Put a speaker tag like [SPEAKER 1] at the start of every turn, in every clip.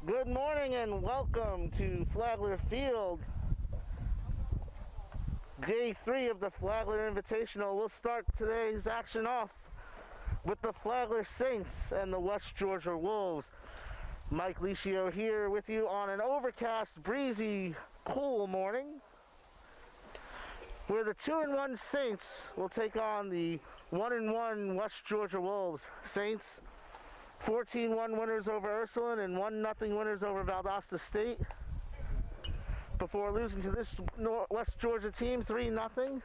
[SPEAKER 1] Good morning and welcome to Flagler Field. Day 3 of the Flagler Invitational. We'll start today's action off with the Flagler Saints and the West Georgia Wolves. Mike Licio here with you on an overcast, breezy, cool morning, where the 2-1 Saints will take on the 1-1 West Georgia Wolves. Saints 14-1 winners over Ursuline and 1-0 winners over Valdosta State before losing to this West Georgia team 3-0.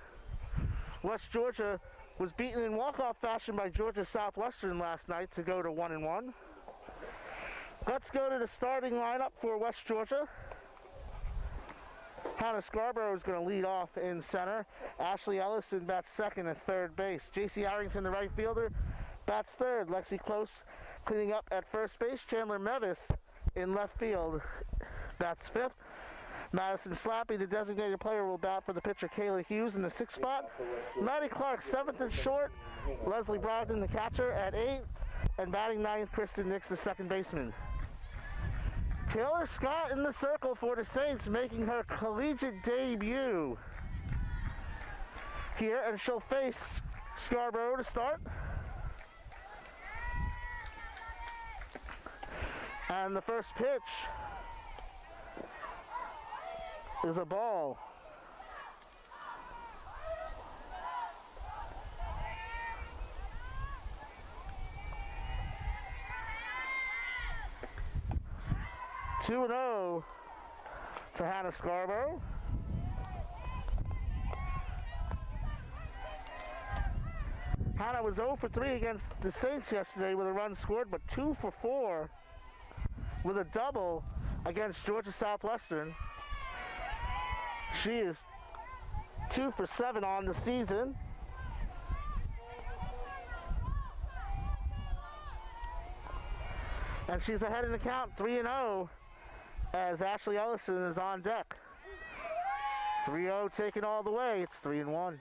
[SPEAKER 1] West Georgia was beaten in walk-off fashion by Georgia Southwestern last night to go to 1-1. Let's go to the starting lineup for West Georgia. Hannah Scarborough is going to lead off in center. Ashley Ellison bats second and third base. J.C. Arrington, the right fielder, bats third. Lexi Close cleaning up at first base. Chandler Mevis in left field bats fifth. Madison Slappy, the designated player, will bat for the pitcher Kayla Hughes in the sixth spot. Maddie Clark, seventh and short. Leslie Brogdon, the catcher, at eight. And batting ninth, Kristen Nix, the second baseman. Taylor Scott in the circle for the Saints, making her collegiate debut here, and she'll face Scarborough to start. And the first pitch is a ball. Two and 0 to Hannah Scarborough. Hannah was 0 for 3 against the Saints yesterday with a run scored, but 2 for 4 with a double against Georgia Southwestern. She is 2 for 7 on the season. And she's ahead in the count, 3-0, as Ashley Ellison is on deck. 3-0 taken all the way. It's 3-1.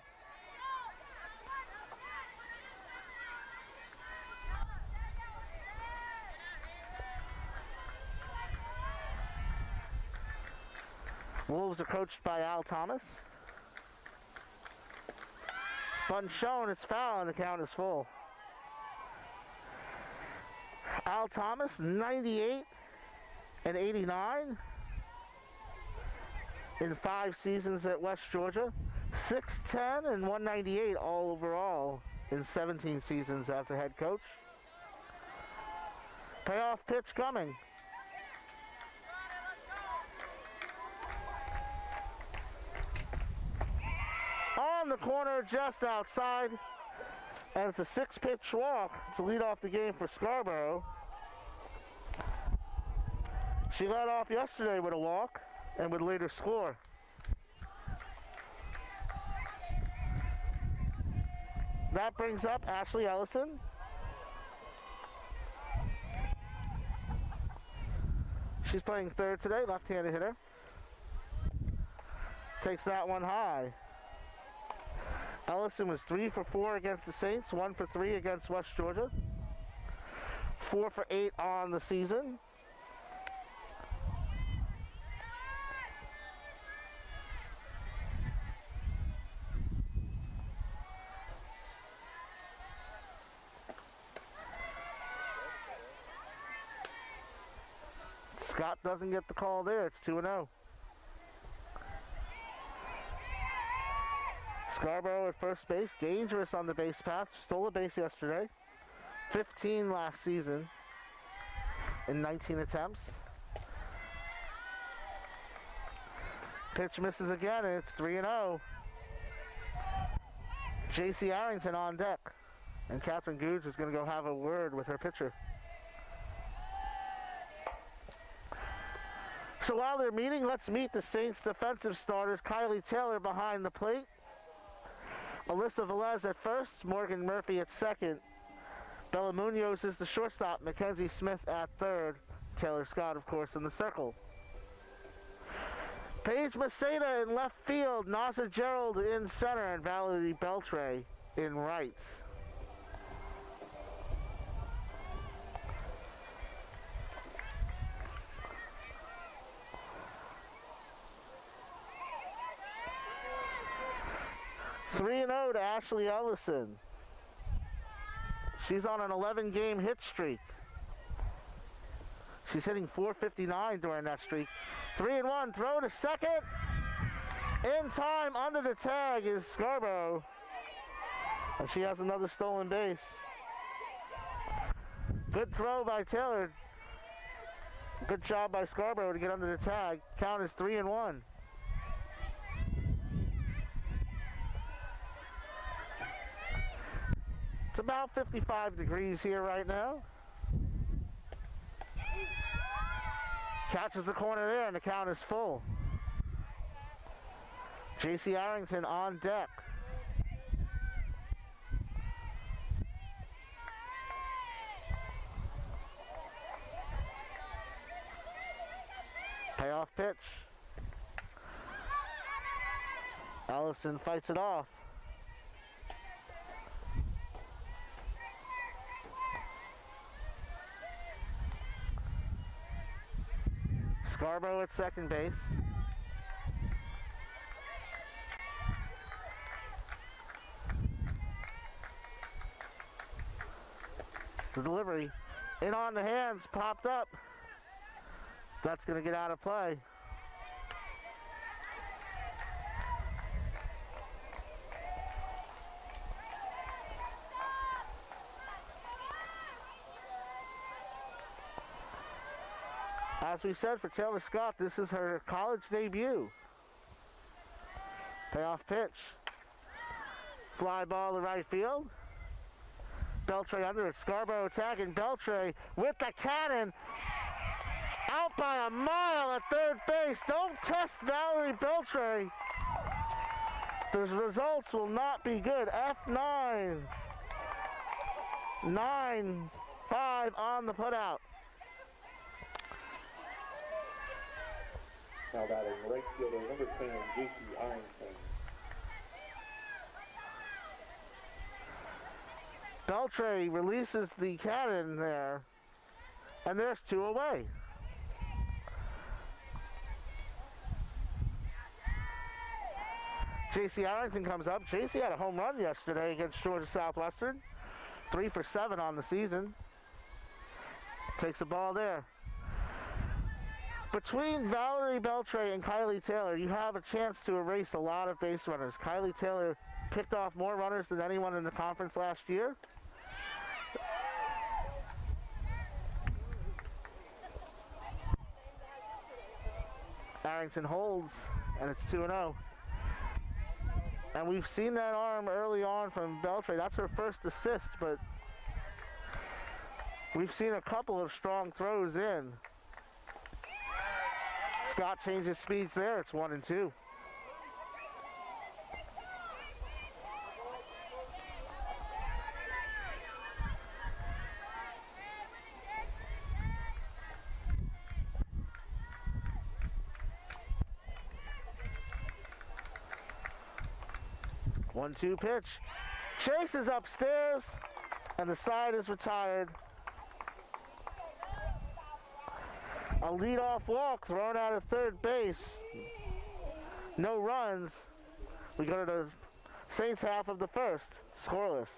[SPEAKER 1] Wolves are coached by Al Thomas. Bunt shown, it's foul, and the count is full. Al Thomas, 98 and 89 in 5 seasons at West Georgia. 610 and 198 all overall in 17 seasons as a head coach. Payoff pitch coming. On the corner, just outside, and it's a 6-pitch walk to lead off the game for Scarborough. She led off yesterday with a walk and would later score. That brings up Ashley Ellison. She's playing third today, left-handed hitter. Takes that one high. Ellison was 3 for 4 against the Saints, 1 for 3 against West Georgia, 4 for 8 on the season. Scott doesn't get the call there. It's 2-0. Scarborough at first base, dangerous on the base path, stole a base yesterday. 15 last season in 19 attempts. Pitch misses again, and it's 3-0. J.C. Arrington on deck. And Catherine Googe is going to go have a word with her pitcher. So while they're meeting, let's meet the Saints defensive starters. Kylie Taylor behind the plate. Alyssa Velez at first. Morgan Murphy at second. Bella Munoz is the shortstop. Mackenzie Smith at third. Taylor Scott, of course, in the circle. Paige Maceda in left field. Nasa Gerald in center. And Valerie Beltre in right. Three and 0 to Ashley Ellison. She's on an 11-game hit streak. She's hitting .459 during that streak. 3-1, throw to second. In time, under the tag is Scarborough. And she has another stolen base. Good throw by Taylor. Good job by Scarborough to get under the tag. Count is 3-1. It's about 55 degrees here right now. Catches the corner there, and the count is full. J.C. Arrington on deck. Payoff pitch. Ellison fights it off. Scarborough at second base. The delivery in on the hands, popped up. That's going to get out of play. As we said, for Taylor Scott, this is her college debut. Payoff pitch. Fly ball to right field. Beltre under it. Scarborough attacking. Beltre with the cannon. Out by a mile at third base. Don't test Valerie Beltre. The results will not be good. F9. 9-5 on the putout.
[SPEAKER 2] Now batting right fielder number 10, J.C. Arrington.
[SPEAKER 1] Beltre releases the cannon there, and there's two away. J.C. Arrington comes up. J.C. had a home run yesterday against Georgia Southwestern. 3 for 7 on the season. Takes a ball there. Between Valerie Beltre and Kylie Taylor, you have a chance to erase a lot of base runners. Kylie Taylor picked off more runners than anyone in the conference last year. Arrington holds, and it's 2-0. And we've seen that arm early on from Beltre. That's her first assist, but we've seen a couple of strong throws in. Scott changes speeds there. It's 1-2. One-two pitch. Chase is upstairs, and the side is retired. A leadoff walk thrown out of third base. No runs. We go to the Saints half of the first. Scoreless.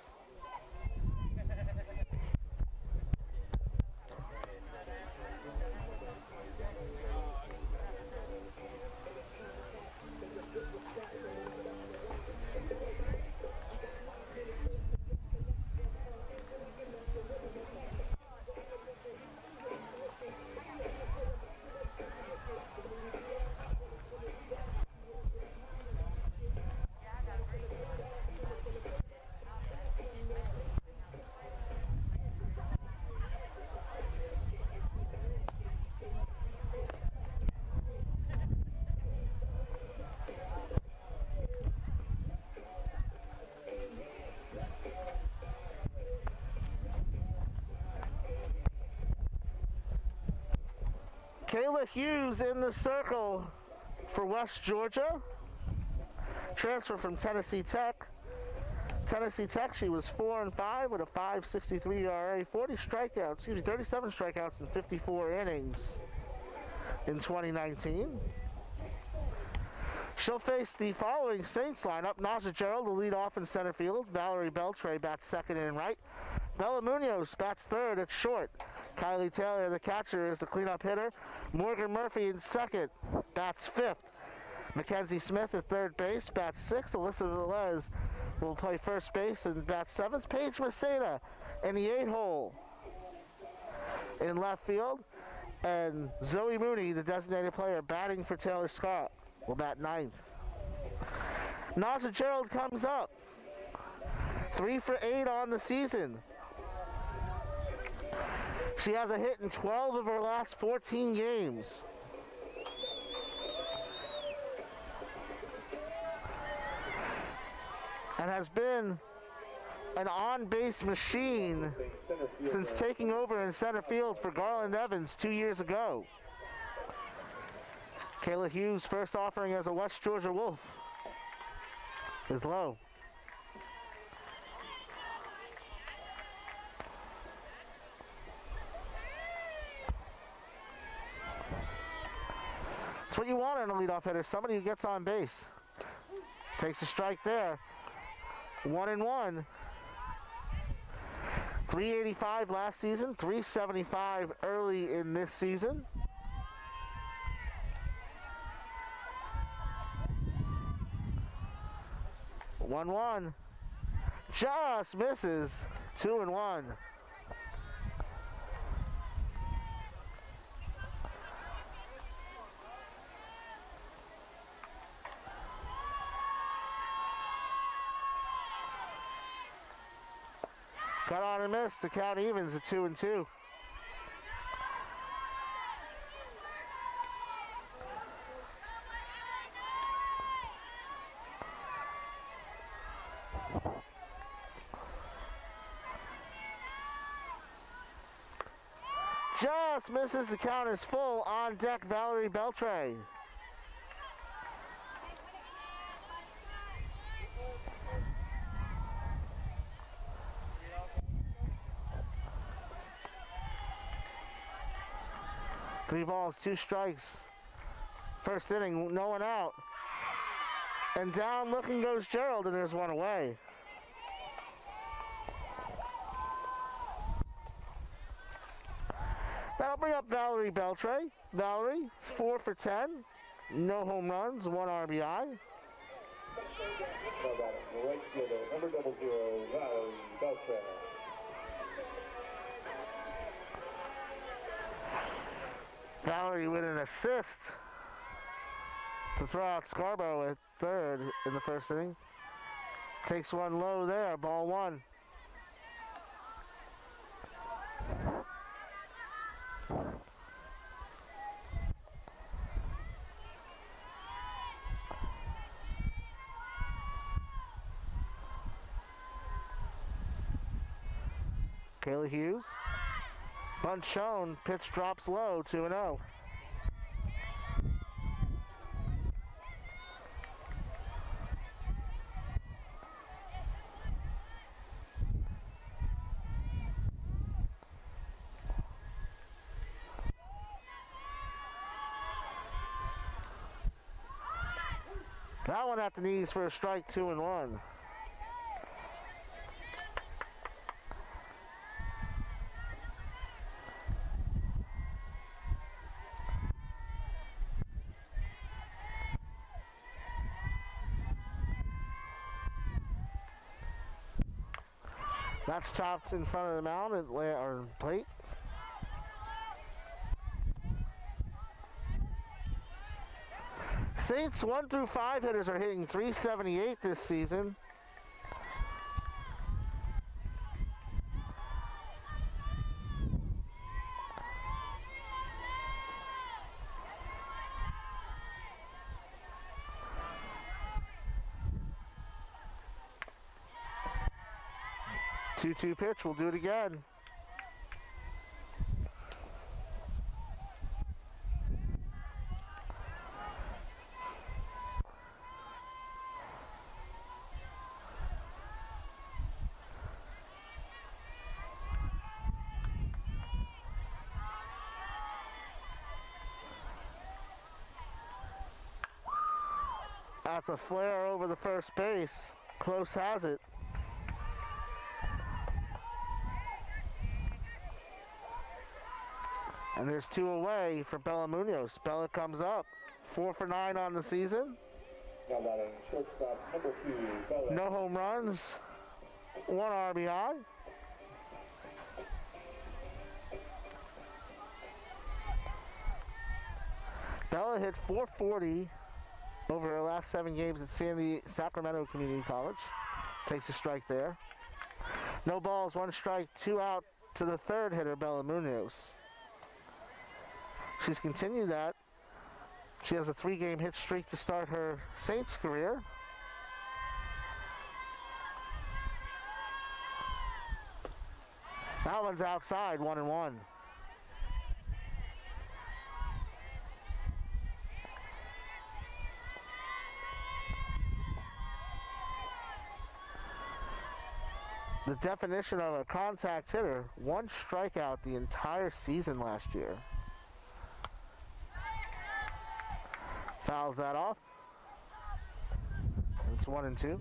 [SPEAKER 1] Kayla Hughes in the circle for West Georgia. Transfer from Tennessee Tech. Tennessee Tech, she was 4-5 with a 5.63 ERA, 37 strikeouts in 54 innings in 2019. She'll face the following Saints lineup. Naja Gerald will lead off in center field. Valerie Beltre bats second and right. Bella Munoz bats third at short. Kylie Taylor, the catcher, is the cleanup hitter. Morgan Murphy in second, bats fifth. Mackenzie Smith at third base, bats sixth. Alyssa Velez will play first base and bats seventh. Paige Maceda in the 8-hole in left field. And Zoe Mooney, the designated player, batting for Taylor Scott, will bat ninth. Naja Gerald comes up. 3 for 8 on the season. She has a hit in 12 of her last 14 games. And has been an on-base machine since taking over in center field for Garland Evans 2 years ago. Kayla Hughes' first offering as a West Georgia Wolf is low. That's what you want in a leadoff hitter, somebody who gets on base. Takes a strike there. 1-1. 385 last season, 375 early in this season. One, just misses. 2-1. Cut on and miss. The count evens at 2-2. Just misses. The count is full. On deck, Valerie Beltre. Three balls, 2 strikes. First inning, no one out. And down looking goes Gerald, and there's one away. That'll bring up Valerie Beltre. Valerie, 4 for 10. No home runs, 1 RBI.
[SPEAKER 2] Right fielder, number 00, Valerie Beltre.
[SPEAKER 1] Valerie with an assist to throw out Scarborough at third in the first inning. Takes one low there, ball 1. Kayla Hughes. Bunt shown, pitch drops low, 2-0. That one at the knees for a strike, 2-1. That's chopped in front of the mound or plate. Saints 1 through 5 hitters are hitting .378 this season. Two-two pitch, we'll do it again. That's a flare over the first base. Close has it. And there's 2 away for Bella Munoz. Bella comes up. 4 for 9 on the season.
[SPEAKER 2] Now batting shortstop number 2, Bella.
[SPEAKER 1] No home runs. 1 RBI. Bella hit .440 over her last 7 games at Sacramento Community College. Takes a strike there. No balls, 1 strike, 2 out to the third hitter, Bella Munoz. She's continued that. She has a 3-game hit streak to start her Saints career. That one's outside, 1-1. The definition of a contact hitter, 1 strikeout the entire season last year. Fouls that off. It's 1-2.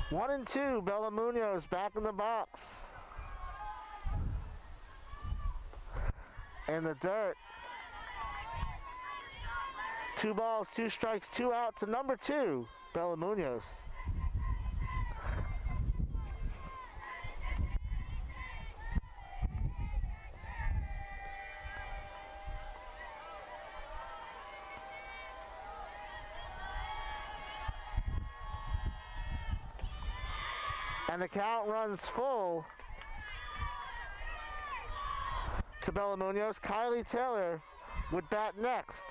[SPEAKER 1] One and two, Bella Munoz back in the box. In the dirt. 2 balls, 2 strikes, 2 out to number 2, Bella Munoz. And the count runs full to Bella Munoz. Kylie Taylor would bat next.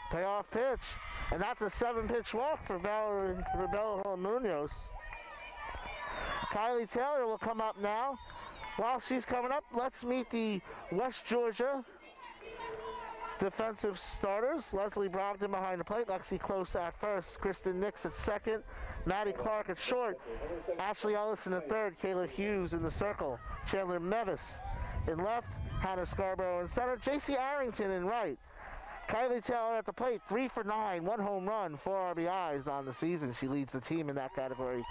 [SPEAKER 1] Payoff pitch, and that's a 7-pitch walk for Bella Munoz. Kylie Taylor will come up now. While she's coming up, let's meet the West Georgia defensive starters. Leslie Brogdon behind the plate, Lexi Close at first, Kristen Nix at second, Maddie Clark at short, Ashley Ellis in the third, Kayla Hughes in the circle, Chandler Mevis in left, Hannah Scarborough in center, JC Arrington in right. Kylie Taylor at the plate, 3 for 9, 1 home run, 4 RBIs on the season. She leads the team in that category.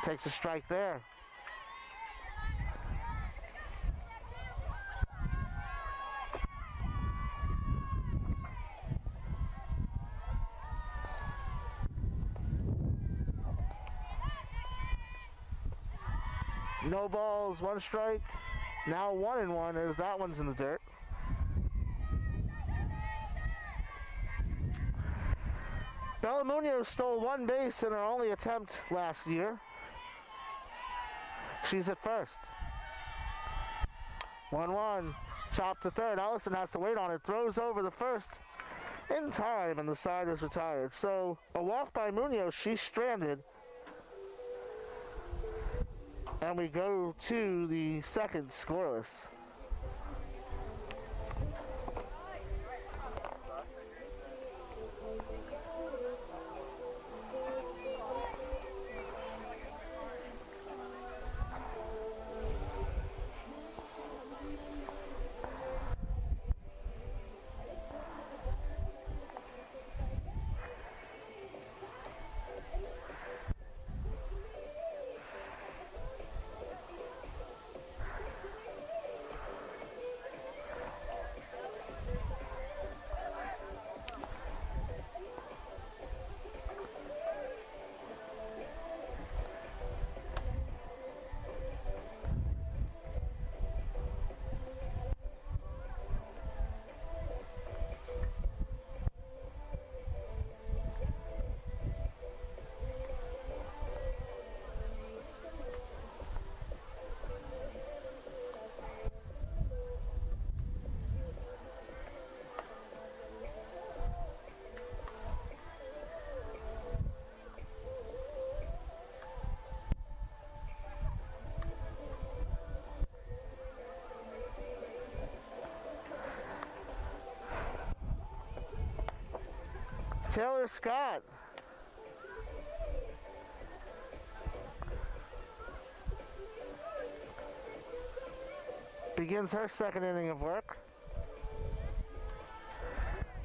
[SPEAKER 1] Takes a strike there. No balls, 1 strike. Now 1-1 as that one's in the dirt. Bella Munoz stole 1 base in her only attempt last year. She's at first. 1-1. Chop to third. Ellison has to wait on it. Throws over the first in time, and the side is retired. So a walk by Munoz. She's stranded. And we go to the second scoreless. Taylor Scott. Begins her second inning of work.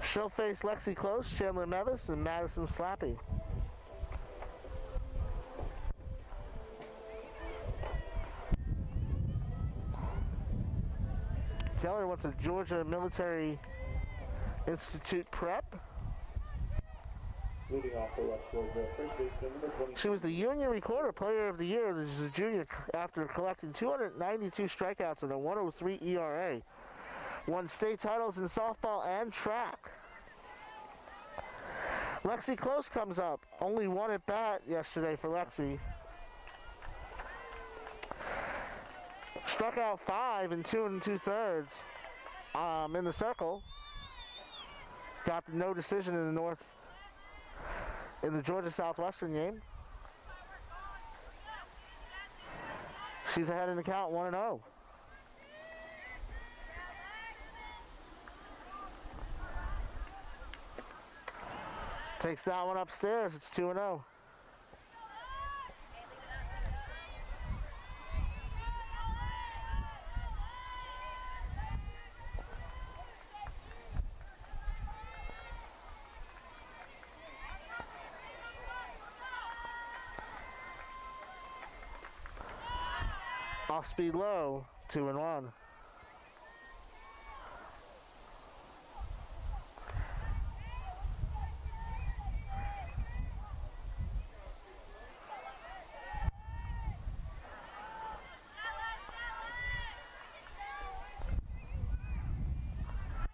[SPEAKER 1] She'll face Lexi Close, Chandler Mevis, and Madison Slappy. Taylor went to Georgia Military Institute Prep.
[SPEAKER 2] Leading off for West Georgia, first baseman number 20.
[SPEAKER 1] She was the Union Recorder Player of the Year as a junior after collecting 292 strikeouts and a 103 ERA. Won state titles in softball and track. Lexi Close comes up. Only one at bat yesterday for Lexi. Struck out 5 in 2 2/3 in the circle. Got the no decision in the Georgia Southwestern game. She's ahead in the count 1-0. Takes that one upstairs. It's 2-0. Off speed low, 2-1.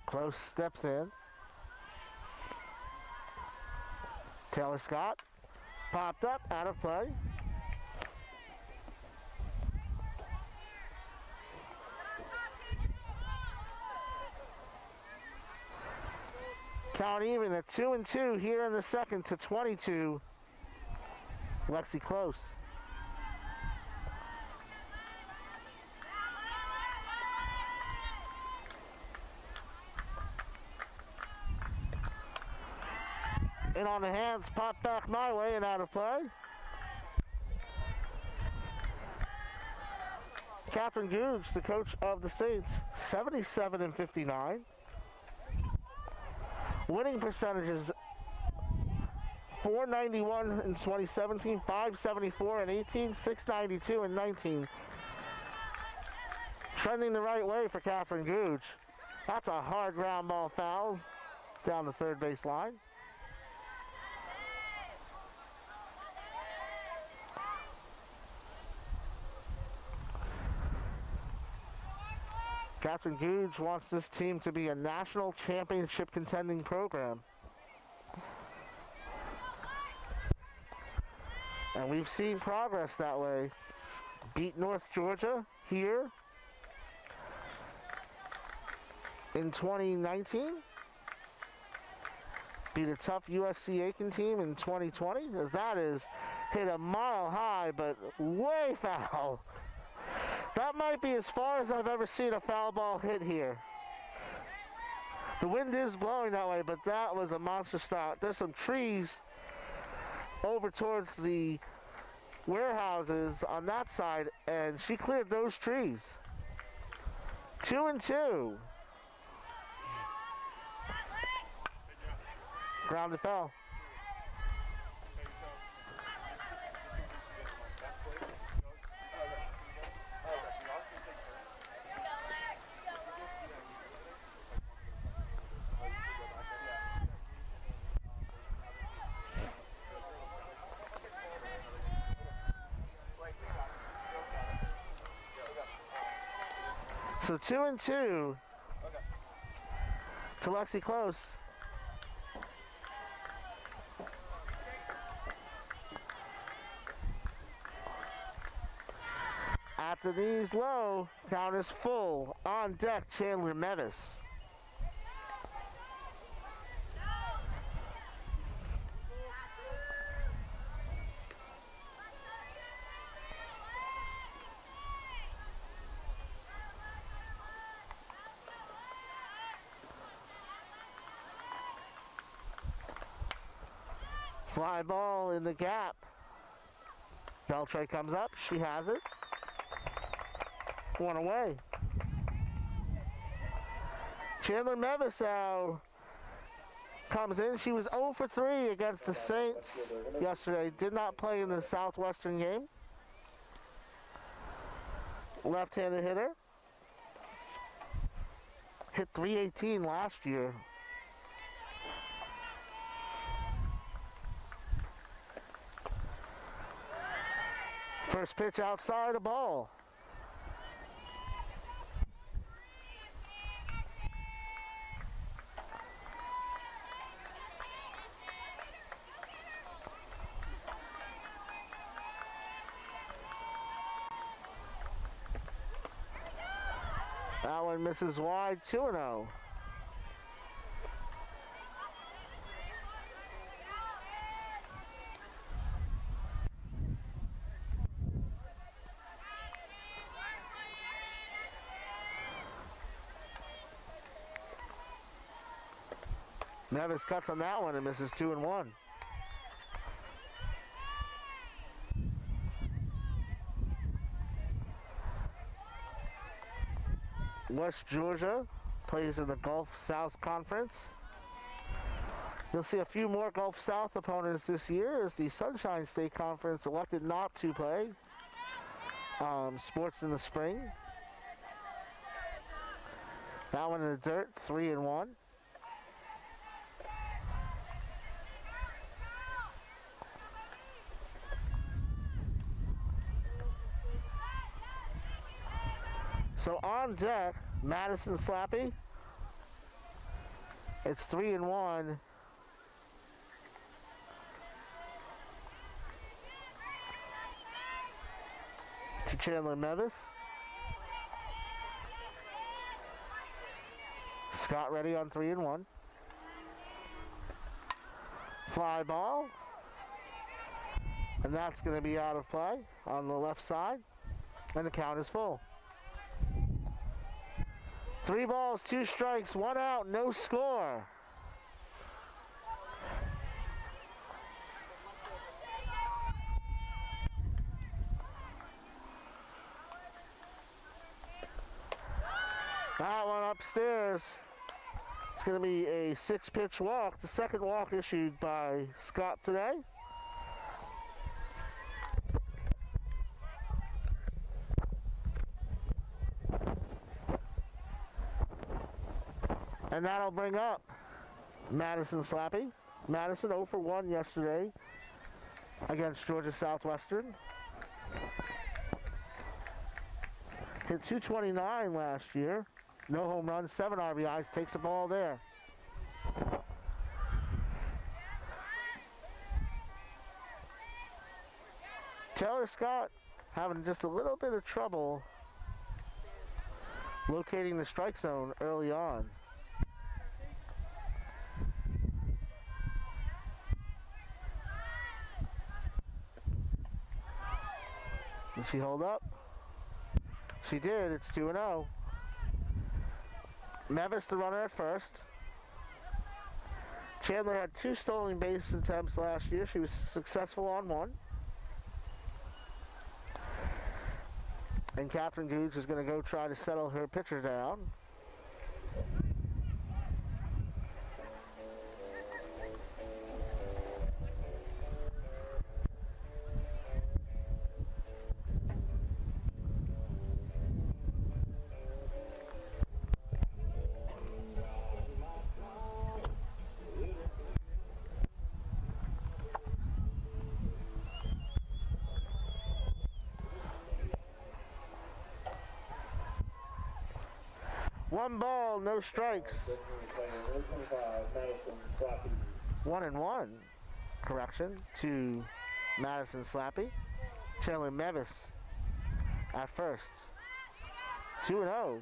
[SPEAKER 1] Close steps in. Taylor Scott popped up, out of play. Count even at 2-2 here in the second to 22. Lexi Close. In on the hands, pop back my way and out of play. Catherine Googe, the coach of the Saints, 77-59. Winning percentages, 491 in 2017, 574 in 18, 692 in 19. Trending the right way for Catherine Googe. That's a hard ground ball foul down the third base line. Catherine Googe wants this team to be a national championship contending program. And we've seen progress that way. Beat North Georgia here in 2019. Beat a tough USC Aiken team in 2020. That is hit a mile high, but way foul. That might be as far as I've ever seen a foul ball hit here. The wind is blowing that way, but that was a monster stop. There's some trees over towards the warehouses on that side, and she cleared those trees. 2-2. Grounded foul. So 2-2 to Lexi Close. At the knees low, count is full. On deck, Chandler Mevis. Fly ball in the gap. Beltray comes up. She has it. One away. Chandler Mevis comes in. She was 0 for 3 against the Saints yesterday. Did not play in the Southwestern game. Left-handed hitter. Hit .318 last year. First pitch outside, a ball. That one misses wide, 2-0. Mevis cuts on that one and misses 2-1. West Georgia plays in the Gulf South Conference. You'll see a few more Gulf South opponents this year as the Sunshine State Conference elected not to play sports in the spring. That one in the dirt, 3-1. So on deck, Madison Slappy. It's 3-1. To Chandler Mevis. Scott ready on 3-1. Fly ball. And that's going to be out of play on the left side. And the count is full. 3 balls, 2 strikes, 1 out, no score. That one upstairs. It's going to be a 6-pitch walk. The second walk issued by Scott today. And that'll bring up Madison Slappy. Madison 0 for 1 yesterday against Georgia Southwestern. Hit .229 last year. No home runs, 7 RBIs, takes the ball there. Taylor Scott having just a little bit of trouble locating the strike zone early on. Did she hold up? She did. It's 2-0. Mevis the runner at first. Chandler had 2 stolen base attempts last year. She was successful on 1. And Catherine Gooch is going to go try to settle her pitcher down. One ball, no strikes. 1-1. Correction to Madison Slappy. Chandler Mevis at first. 2-0.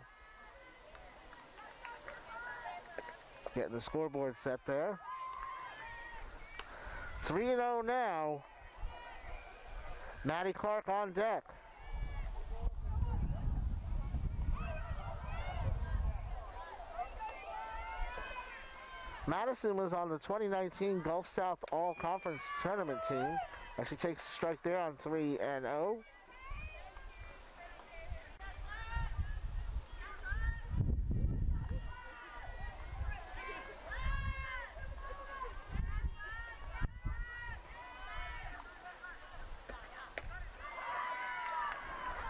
[SPEAKER 1] Getting the scoreboard set there. 3-0 now. Maddie Clark on deck. Madison was on the 2019 Gulf South All-Conference Tournament team. And she takes a strike there on 3-0.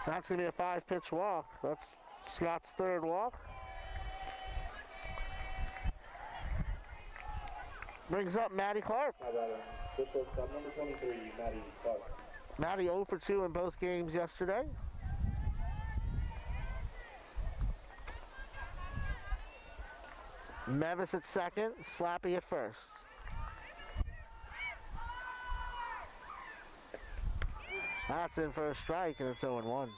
[SPEAKER 1] That's going to be a 5-pitch walk. That's Scott's third walk. Brings up Maddie Clark.
[SPEAKER 2] How about official stop number 23, Maddie Clark.
[SPEAKER 1] Maddie 0 for 2 in both games yesterday. Mevis at second, Slappy at first. That's in for a strike, and it's 0-1.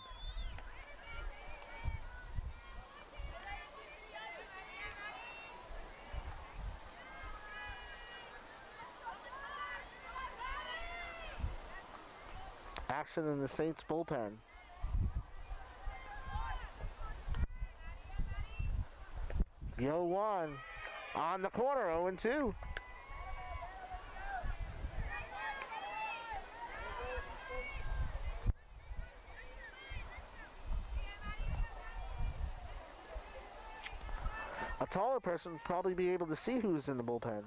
[SPEAKER 1] Action in the Saints bullpen. The 0-1 on the corner, 0-2. A taller person would probably be able to see who's in the bullpen.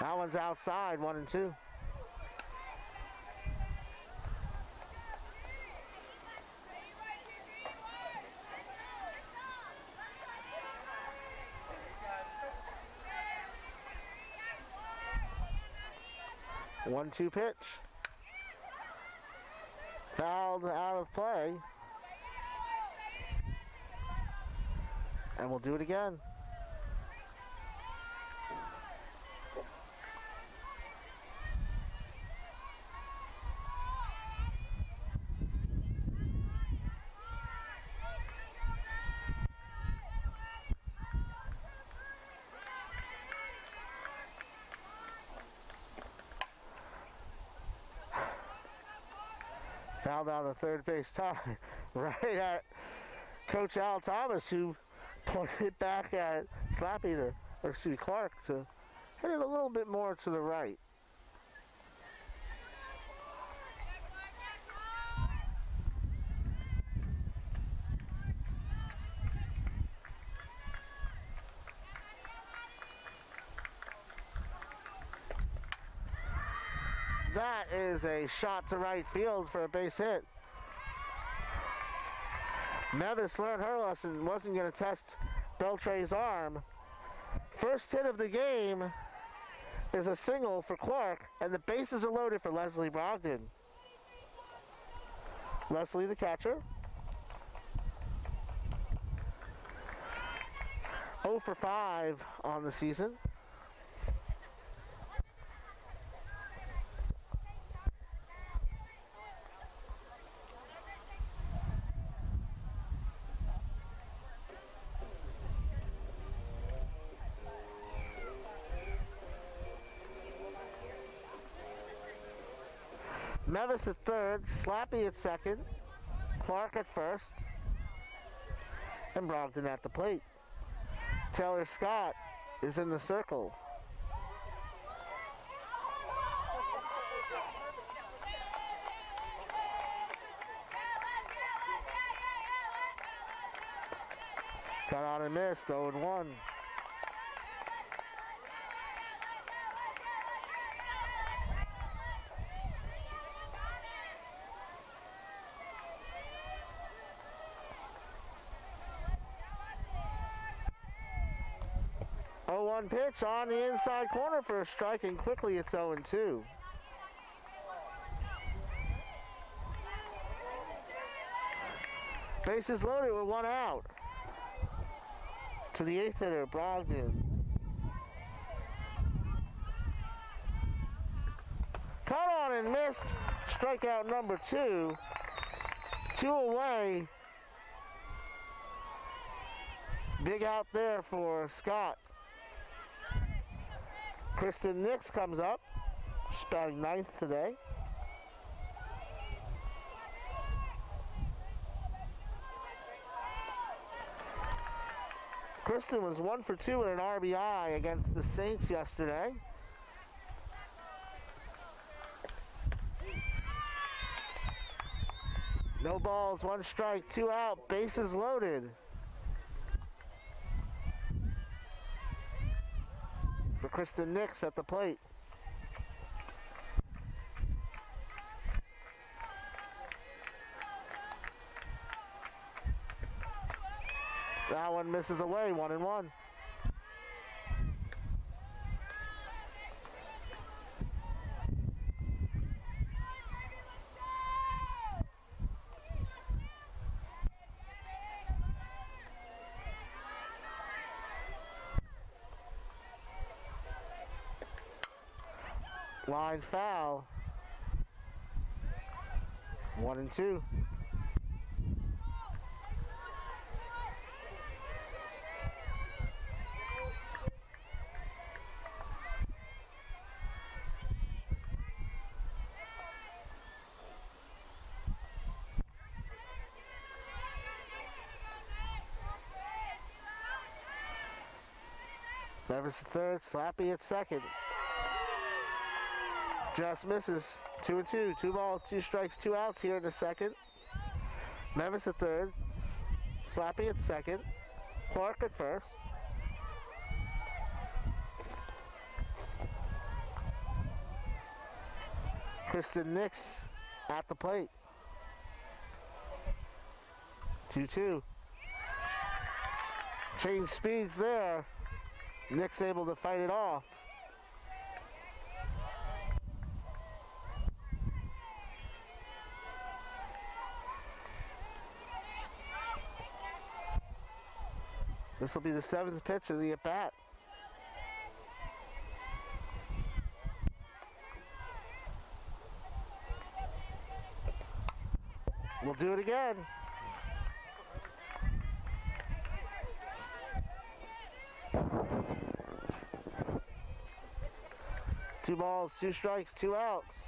[SPEAKER 1] That one's outside, 1-2. One-two pitch. Fouled out of play. And we'll do it again. Fouled out of third base tie, right at Coach Al Thomas, who pointed it back at Slappy to, or excuse me, Clark to hit it a little bit more to the right. That is a shot to right field for a base hit. Mevis learned her lesson, wasn't going to test Beltre's arm. First hit of the game is a single for Clark, and the bases are loaded for Leslie Brogdon. Leslie, the catcher. 0 for 5 on the season. Mevis at third, Slappy at second, Clark at first, and Brogdon at the plate. Taylor Scott is in the circle. Got on and missed, 0-1. One pitch on the inside corner for a strike, and quickly it's 0-2. Bases loaded with one out. To the eighth hitter, Brogdon. Caught on and missed. Strikeout number 2. 2 away. Big out there for Scott. Kristen Nix comes up. She's batting 9th today. Kristen was 1 for 2 with an RBI against the Saints yesterday. No balls, 1 strike, 2 out, bases loaded. For Kristen Nix at the plate. That one misses away, 1-1. Line foul. 1-2. Nevis at third, Slappy at second. Just misses. 2-2. 2 balls, 2 strikes, 2 outs here in the second. Nevis at third. Slappy at second. Clark at first. Kristen Nix at the plate. 2-2. Change speeds there. Nix able to fight it off. This will be the 7th pitch of the at-bat. We'll do it again. Two balls, 2 strikes, 2 outs.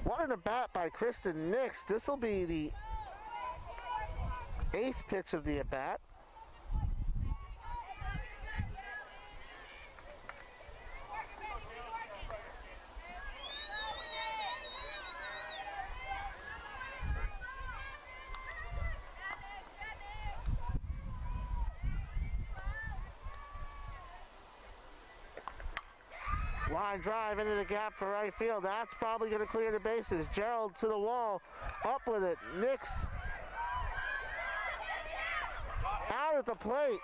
[SPEAKER 1] What an at-bat by Kristen Nix. This will be the 8th pitch of the at-bat. Line drive into the gap for right field. That's probably going to clear the bases. Gerald to the wall. Up with it. Nix out at the plate.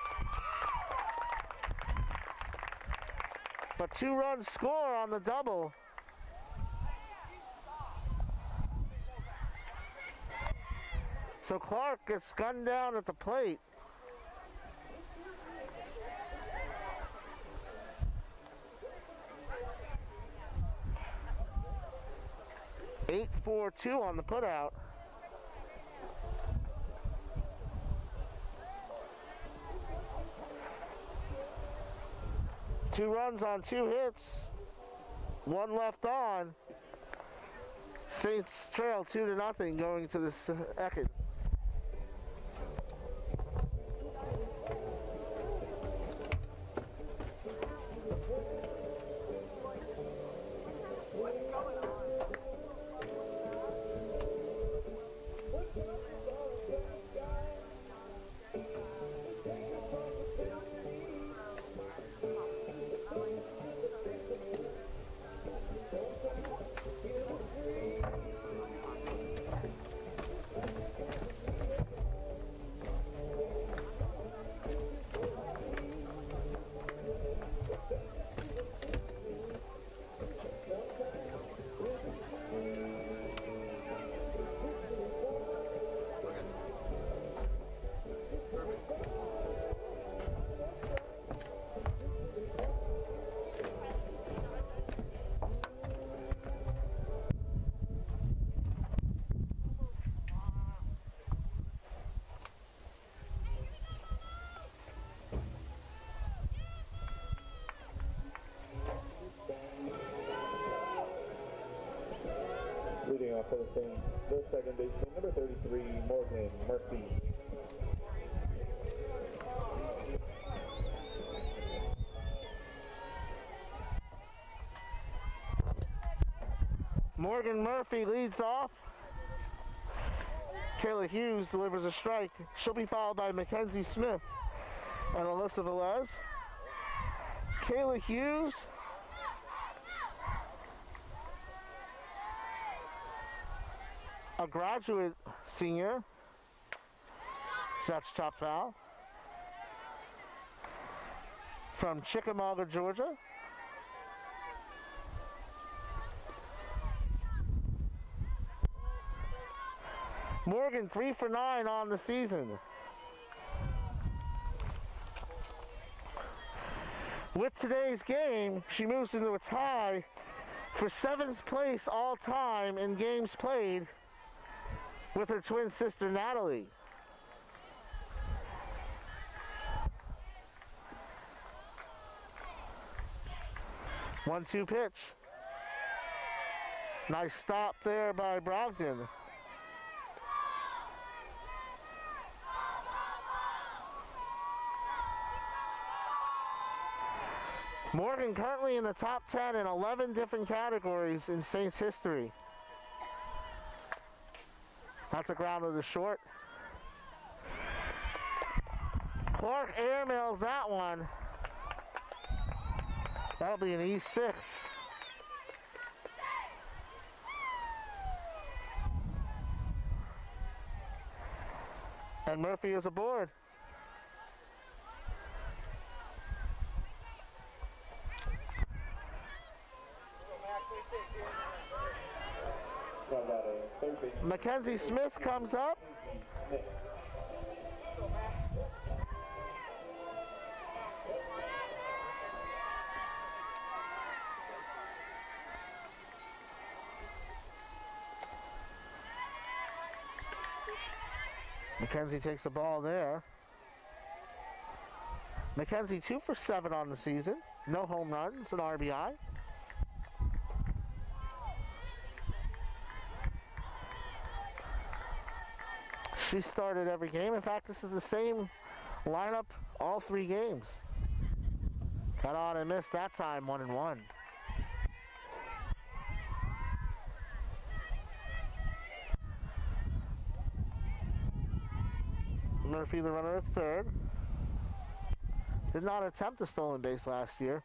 [SPEAKER 1] But 2-run score on the double. So Clark gets gunned down at the plate. 8-4-2 on the putout. Two runs on 2 hits. 1 left on. Saints trail 2-0 going to the second.
[SPEAKER 2] off first base, the second baseman, number 33, Morgan Murphy.
[SPEAKER 1] Morgan Murphy leads off. Kayla Hughes delivers a strike. She'll be followed by Mackenzie Smith and Alyssa Velez. Kayla Hughes. A graduate senior. That's top foul. From Chickamauga, Georgia. Morgan 3 for 9 on the season. With today's game, she moves into a tie for 7th place all time in games played with her twin sister Natalie. One-two pitch. Nice stop there by Brogdon. Morgan currently in the top 10 in 11 different categories in Saints history. That's a ground to the short. Clark airmails that one. That'll be an E6. And Murphy is aboard. Mackenzie Smith comes up. Mackenzie takes the ball there. Mackenzie 2 for 7 on the season. No home runs, an RBI. She started every game. In fact, this is the same lineup all 3 games. Got on and missed that time, 1-1. Murphy, the runner at third. Did not attempt a stolen base last year.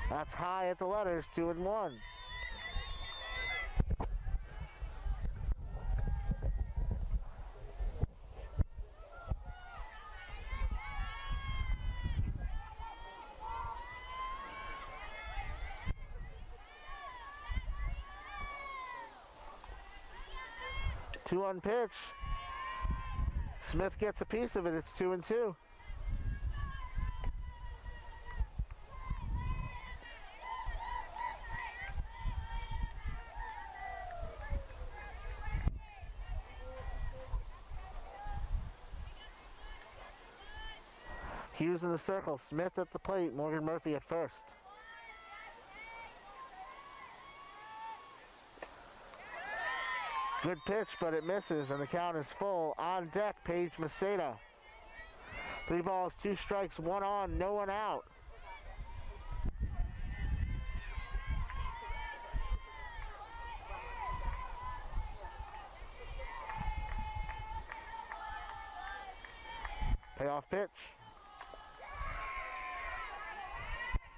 [SPEAKER 1] That's high at the letters, 2-1. Two on pitch. Smith gets a piece of it. It's 2-2. Hughes in the circle. Smith at the plate. Morgan Murphy at first. Good pitch, but it misses, and the count is full. On deck, Paige Maceda. 3 balls, 2 strikes, 1 on, no one out. Payoff pitch.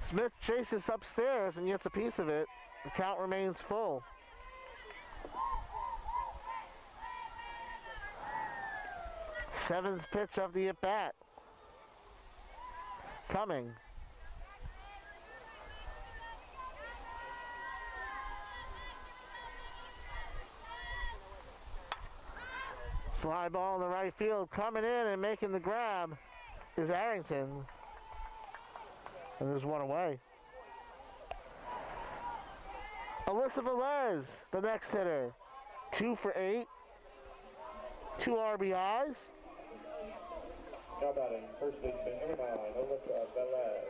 [SPEAKER 1] Smith chases upstairs and gets a piece of it. The count remains full. Seventh pitch of the at-bat. Coming. Fly ball in the right field. Coming in and making the grab is Arrington. And there's one away. Alyssa Velez, the next hitter. 2 for 8. 2 RBIs.
[SPEAKER 2] Now batting, first baseman, number 9, Alyssa Velez.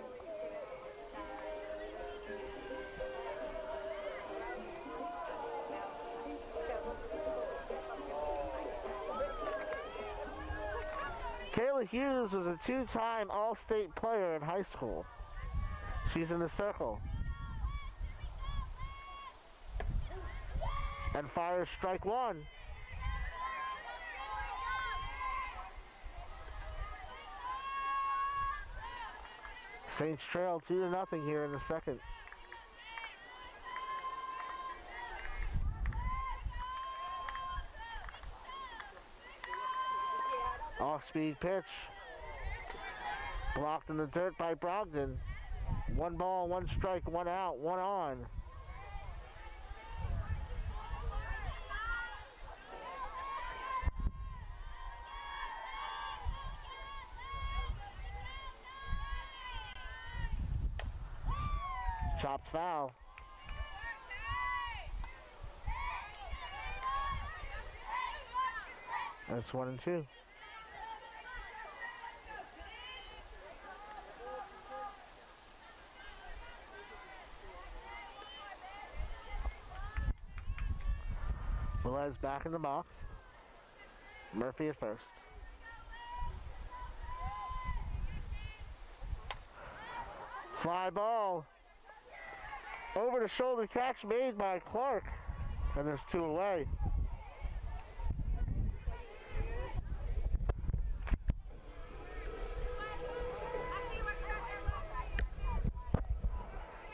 [SPEAKER 1] Kayla Hughes was a two-time All-State player in high school. She's in the circle. And fires strike one. Saints trail 2-0 here in the second. Off-speed pitch. Blocked in the dirt by Brogdon. 1 ball, 1 strike, 1 out, 1 on. Chopped foul. That's 1-2. Velez back in the box. Murphy at first. Fly ball. Over the shoulder catch made by Clark. And there's 2 away.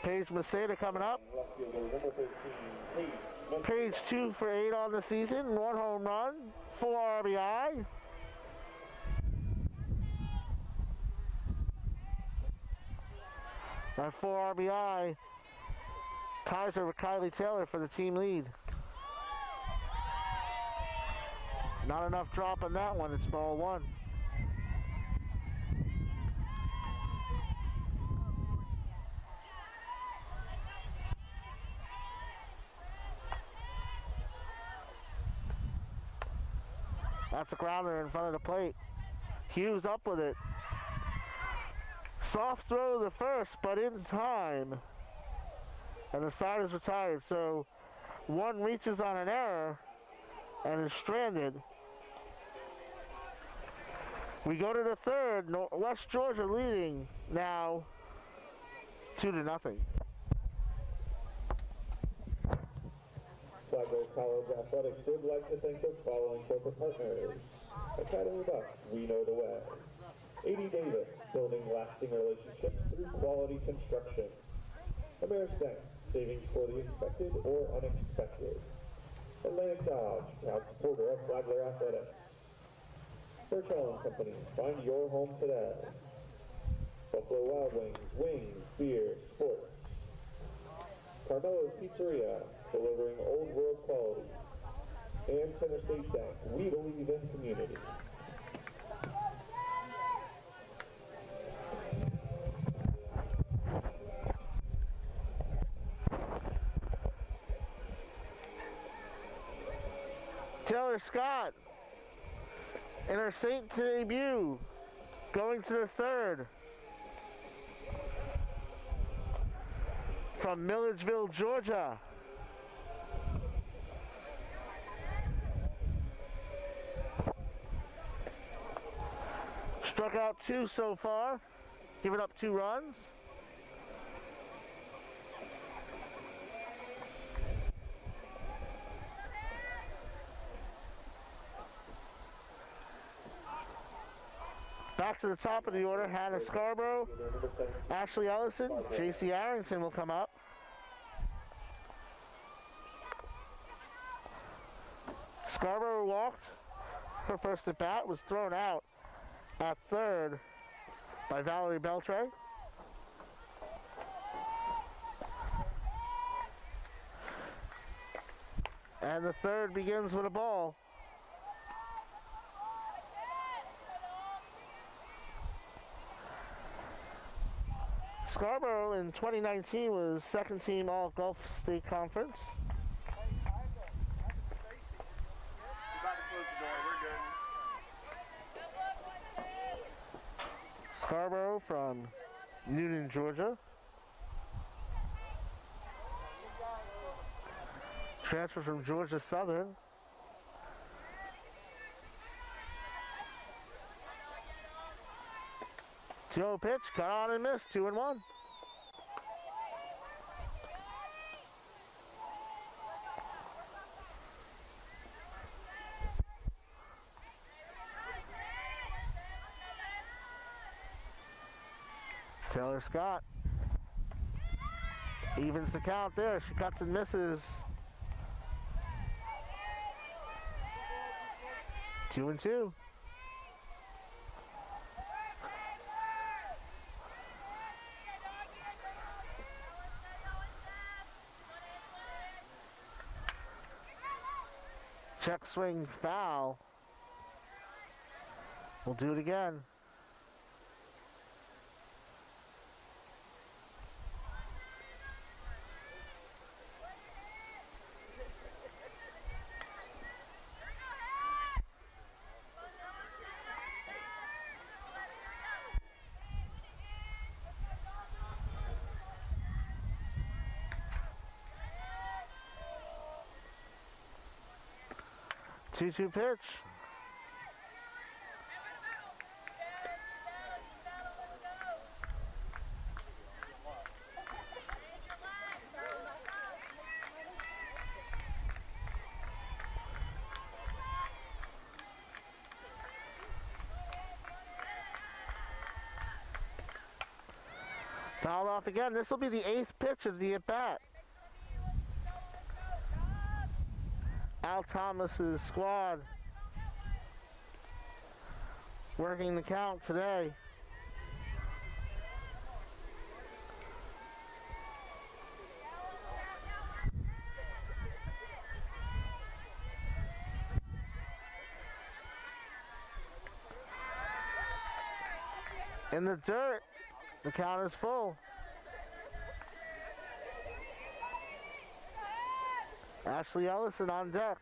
[SPEAKER 1] Paige Maceda coming up. Paige 2 for 8 on the season, 1 home run, 4 RBI. That 4 RBI ties her with Kylie Taylor for the team lead. Not enough drop on that one, it's ball 1. That's a grounder in front of the plate. Hughes up with it. Soft throw to the first, but in time. And the side is retired, so 1 reaches on an error and is stranded. We go to the third. West Georgia leading now 2-0.
[SPEAKER 2] Flagler College Athletics would like to thank the following corporate partners. Academy Bucks, we know the way. 80 Davis, building lasting relationships through quality construction. Ameris Bank, savings for the expected or unexpected. Atlantic Dodge, proud supporter of Flagler Athletics. Birchall & Company, find your home today. Buffalo Wild Wings, wings, beer, sports. Carmelo's Pizzeria, delivering old world quality. And Center State Bank, we believe in community.
[SPEAKER 1] Taylor Scott in her Saint debut, going to the third. From Milledgeville, Georgia. Struck out 2 so far, giving up 2 runs. Back to the top of the order, Hannah Scarborough, Ashley Ellison, J.C. Arrington will come up. Scarborough walked. Her first at bat was thrown out at third by Valerie Beltray. And the third begins with a ball. Scarborough in 2019 was second team All Gulf State Conference. Scarborough from Newton, Georgia. Transfer from Georgia Southern. 2-0 pitch, cut on and missed, 2-1. Taylor Scott evens the count there. She cuts and misses. 2-2. Check swing foul. We'll do it again. Two-two pitch. Fouled off again. This will be the 8th pitch of the at-bat. Al Thomas's squad working the count today. In the dirt, the count is full. Ashley Ellison on deck.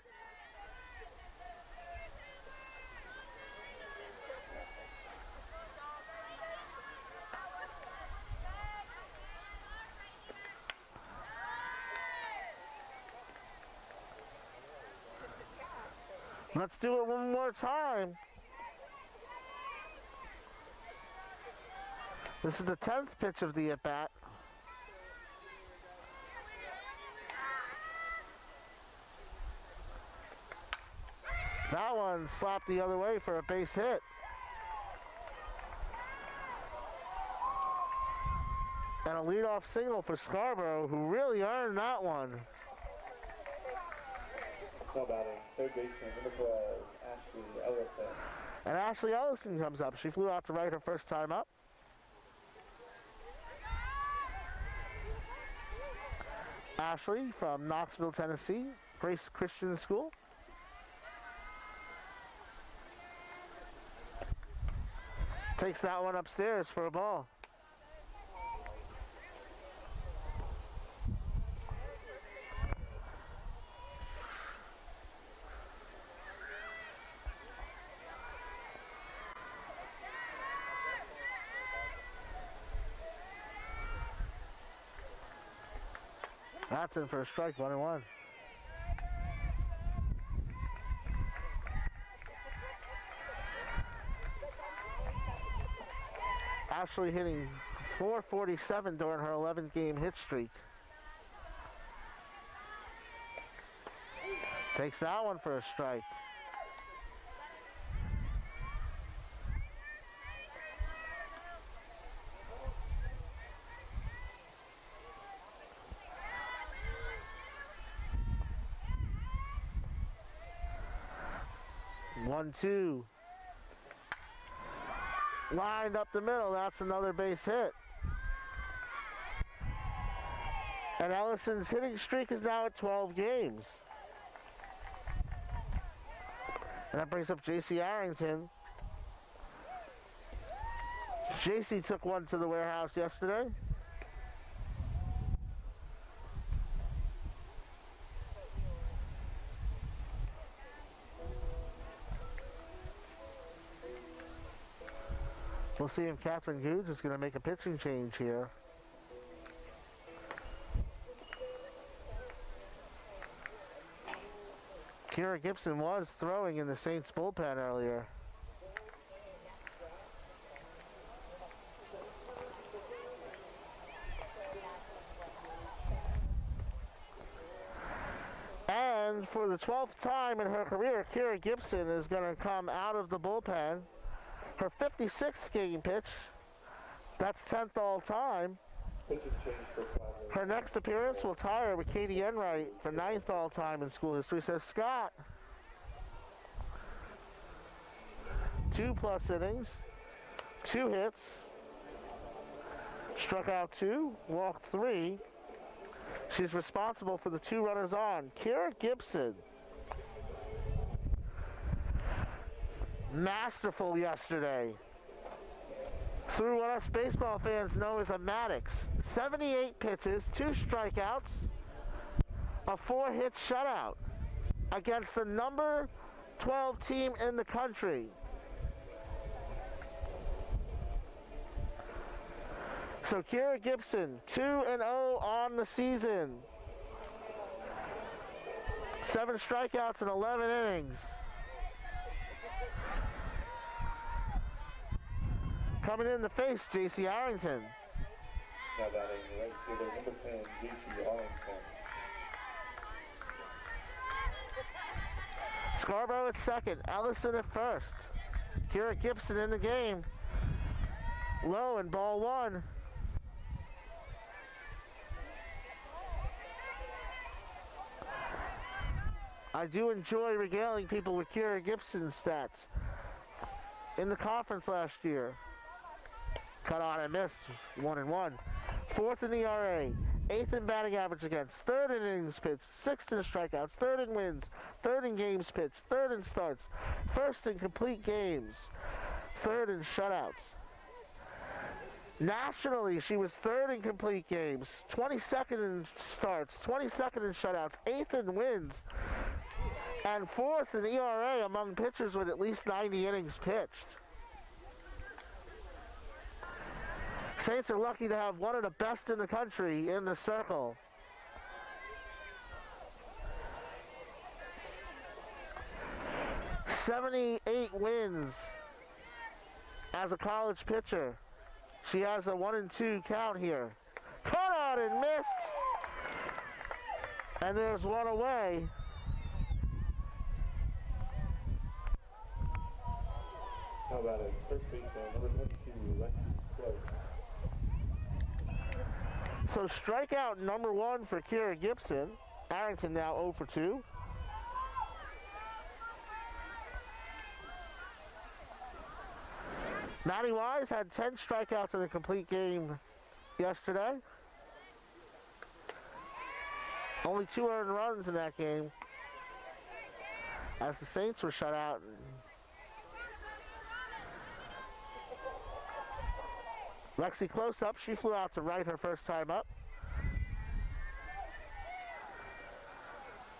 [SPEAKER 1] Let's do it one more time. This is the 10th pitch of the at-bat. That one slapped the other way for a base hit. And a leadoff single for Scarborough, who really earned that one.
[SPEAKER 2] Now batting, third baseman, number 12, Ashley Ellison.
[SPEAKER 1] And Ashley Ellison comes up. She flew out to right her first time up. Ashley from Knoxville, Tennessee, Grace Christian School. Takes that one upstairs for a ball. That's in for a strike, 1-1. Ashley hitting .447 during her 11-game hit streak. Takes that one for a strike. One, two. Lined up the middle. That's another base hit. And Ellison's hitting streak is now at 12 games. And that brings up J.C. Arrington. J.C. took one to the warehouse yesterday. We'll see if Catherine Googe is going to make a pitching change here. Kira Gibson was throwing in the Saints bullpen earlier. And for the 12th time in her career, Kira Gibson is going to come out of the bullpen. Her 56th game pitch, that's 10th all time. Her next appearance will tie her with Katie Enright for 9th all time in school history. So Scott, 2+ innings, 2 hits, struck out 2, walked 3. She's responsible for the 2 runners on. Kira Gibson, masterful yesterday. Threw what us baseball fans know as a Maddox. 78 pitches, 2 strikeouts, a 4-hit shutout against the number 12 team in the country. So Kira Gibson, 2-0 on the season. 7 strikeouts in 11 innings. Coming in the face, J.C. Arrington.
[SPEAKER 2] Now batting right fielder number 10, J.C. Arrington.
[SPEAKER 1] Scarborough at second, Ellison at first. Kira Gibson in the game. Low and ball 1. I do enjoy regaling people with Kira Gibson stats. In the conference last year, cut on and missed, 1-1. 4th in ERA, 8th in batting average against, 3rd in innings pitched, 6th in strikeouts, 3rd in wins, 3rd in games pitched, 3rd in starts, 1st in complete games, 3rd in shutouts. Nationally, she was 3rd in complete games, 22nd in starts, 22nd in shutouts, 8th in wins, and 4th in ERA among pitchers with at least 90 innings pitched. Saints are lucky to have one of the best in the country in the circle. '78 wins as a college pitcher. She has a 1-2 count here. Caught out and missed. And there's one away.
[SPEAKER 2] How about it? First baseman number 22, Lexi Close.
[SPEAKER 1] So strikeout number 1 for Kira Gibson. Arrington now 0 for 2. Maddie Wise had 10 strikeouts in a complete game yesterday. Only 2 earned runs in that game as the Saints were shut out. Lexi close up. She flew out to right her first time up.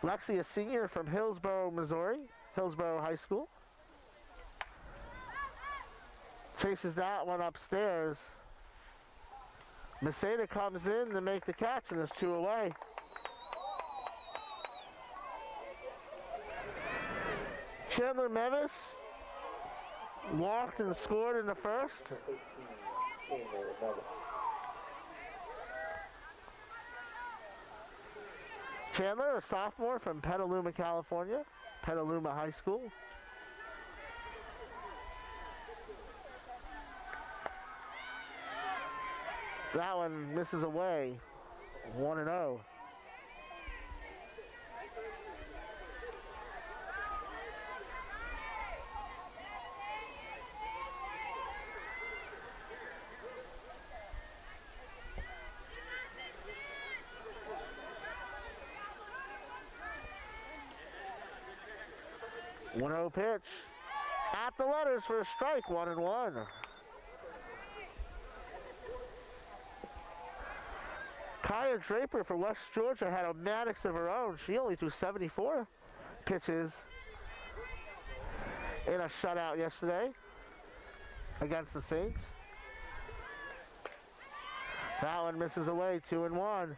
[SPEAKER 1] Lexi, a senior from Hillsborough, Missouri, Hillsborough High School. Chases that one upstairs. Maseda comes in to make the catch, and there's 2 away. Chandler Mevis walked and scored in the first. Chandler, a sophomore from Petaluma, California, Petaluma High School. That one misses away, 1-0. One-0 pitch at the letters for a strike, 1-1. Kaya Draper for West Georgia had a Maddox of her own. She only threw 74 pitches in a shutout yesterday against the Saints. That one misses away, 2-1.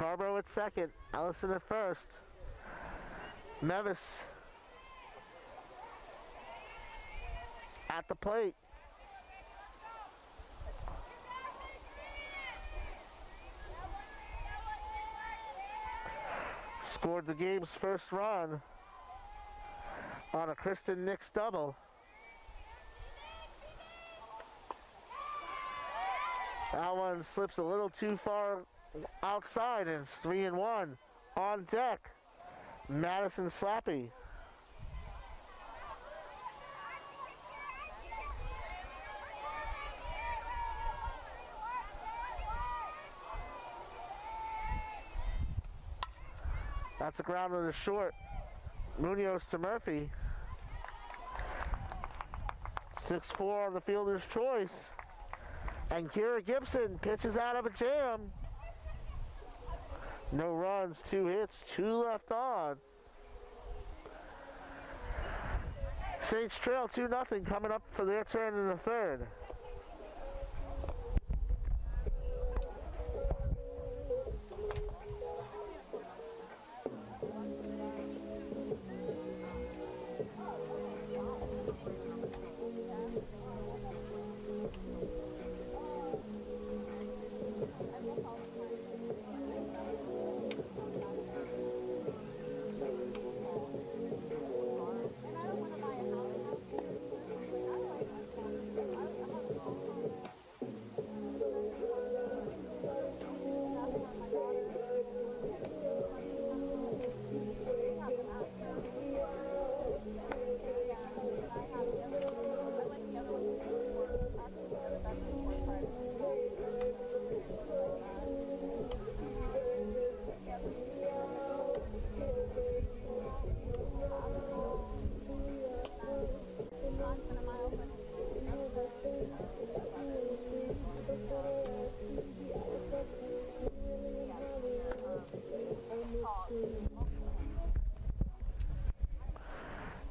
[SPEAKER 1] Scarborough at second, Ellison at first. Mevis at the plate. Scored the game's first run on a Kristen Nix double. That one slips a little too far outside, and it's 3-1. On deck, Madison Slappy. That's a grounder to short. Munoz to Murphy. 6-4 on the fielder's choice. And Kira Gibson pitches out of a jam. No runs, 2 hits, 2 left on. Saints trail 2-0 coming up for their turn in the third.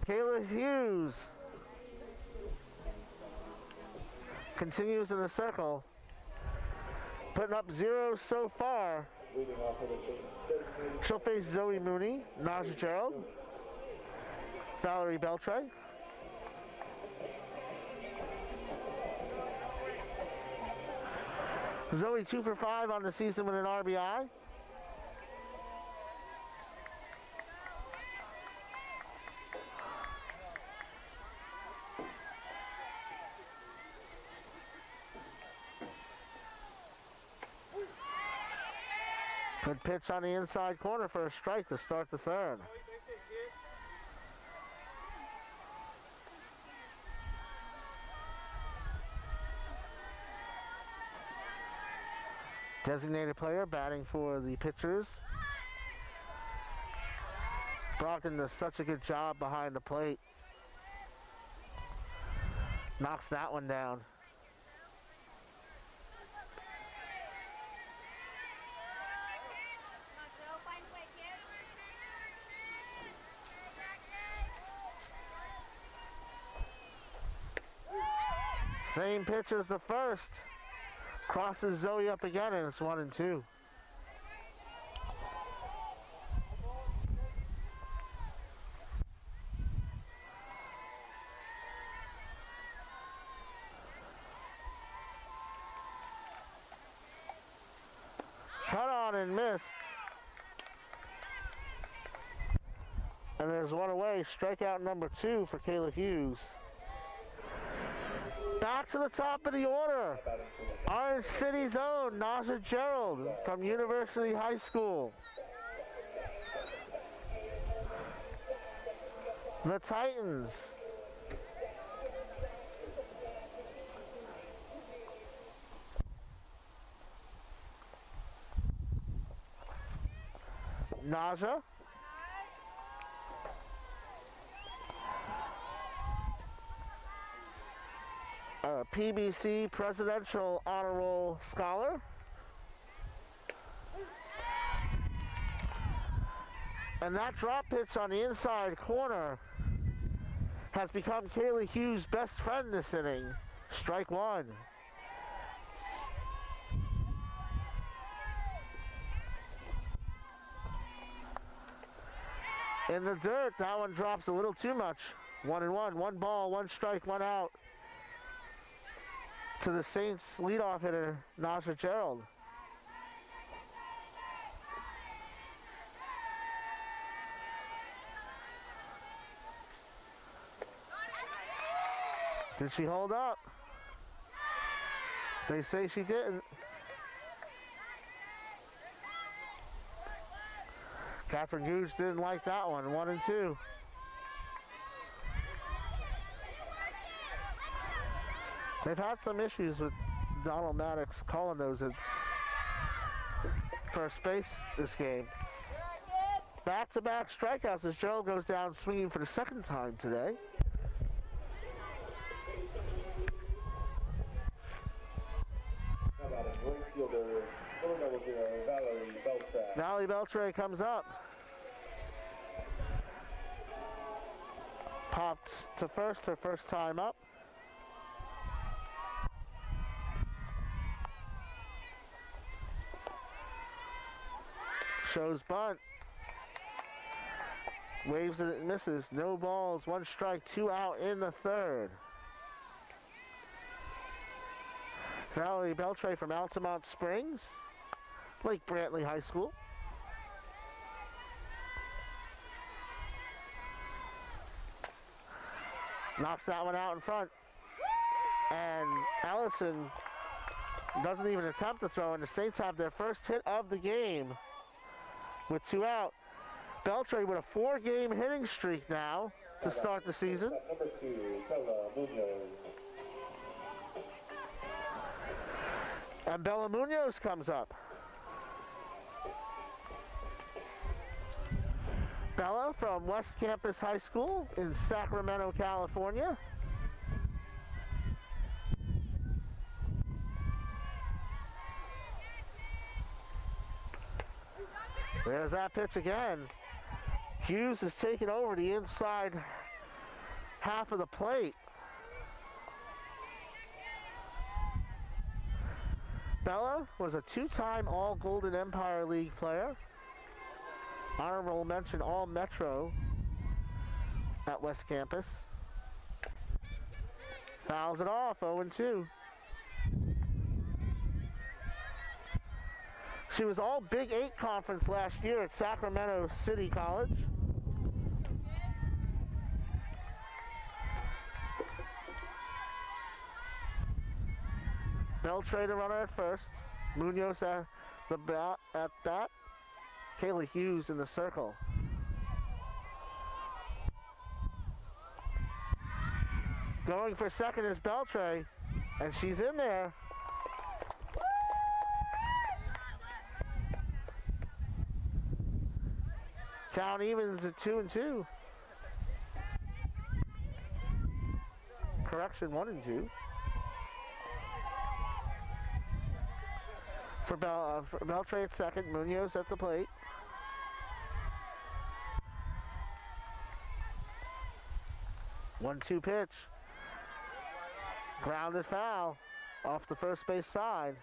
[SPEAKER 1] Kayla Hughes continues in the circle, putting up 0 so far. She'll face Zoe Mooney, Naja Gerald, Valerie Beltray. Zoe 2 for 5 on the season with an RBI. Good pitch on the inside corner for a strike to start the third. Designated player batting for the pitchers. Brockton does such a good job behind the plate. Knocks that one down. Same pitch as the first. Crosses Zoe up again, and it's 1-2. Cut on and missed. And there's one away. Strikeout number 2 for Kayla Hughes. Back to the top of the order. Orange City's own Naja Gerald from University High School. The Titans. Naja. PBC Presidential Honor Roll Scholar. And that drop pitch on the inside corner has become Kayla Hughes' best friend this inning. Strike 1. in the dirt. That one drops a little too much. 1-1. One ball, one strike, one out to the Saints leadoff hitter, Naja Gerald. Did she hold up? They say she didn't. Catherine Gooch didn't like that one. 1-2. They've had some issues with Donald Maddox calling those at first base this game. Back-to-back strikeouts as Gerald goes down swinging for the second time today. Valley Beltre comes up. Popped to first, her first time up. Shows bunt. Waves it and misses. No balls, one strike, two out in the third. Valerie Beltre from Altamont Springs, Lake Brantley High School. Knocks that one out in front. And Allison doesn't even attempt to throw, and the Saints have their first hit of the game with two out. Beltre with a 4-game hitting streak now to start the season.
[SPEAKER 2] Number 2, Bella Munoz.
[SPEAKER 1] And Bella Munoz comes up. Bella from West Campus High School in Sacramento, California. There's that pitch again. Hughes has taken over the inside half of the plate. Bella was a 2-time All-Golden Empire League player. Honorable mention All-Metro at West Campus. Fouls it off, 0-2. She was all Big 8 conference last year at Sacramento City College. Beltre to runner at first. Munoz at the bat. Kayla Hughes in the circle. Going for second is Beltre, and she's in there. Count evens at 2-2. Correction, 1-2. For Beltre at second, Munoz at the plate. One-two pitch. Grounded foul off the first base side.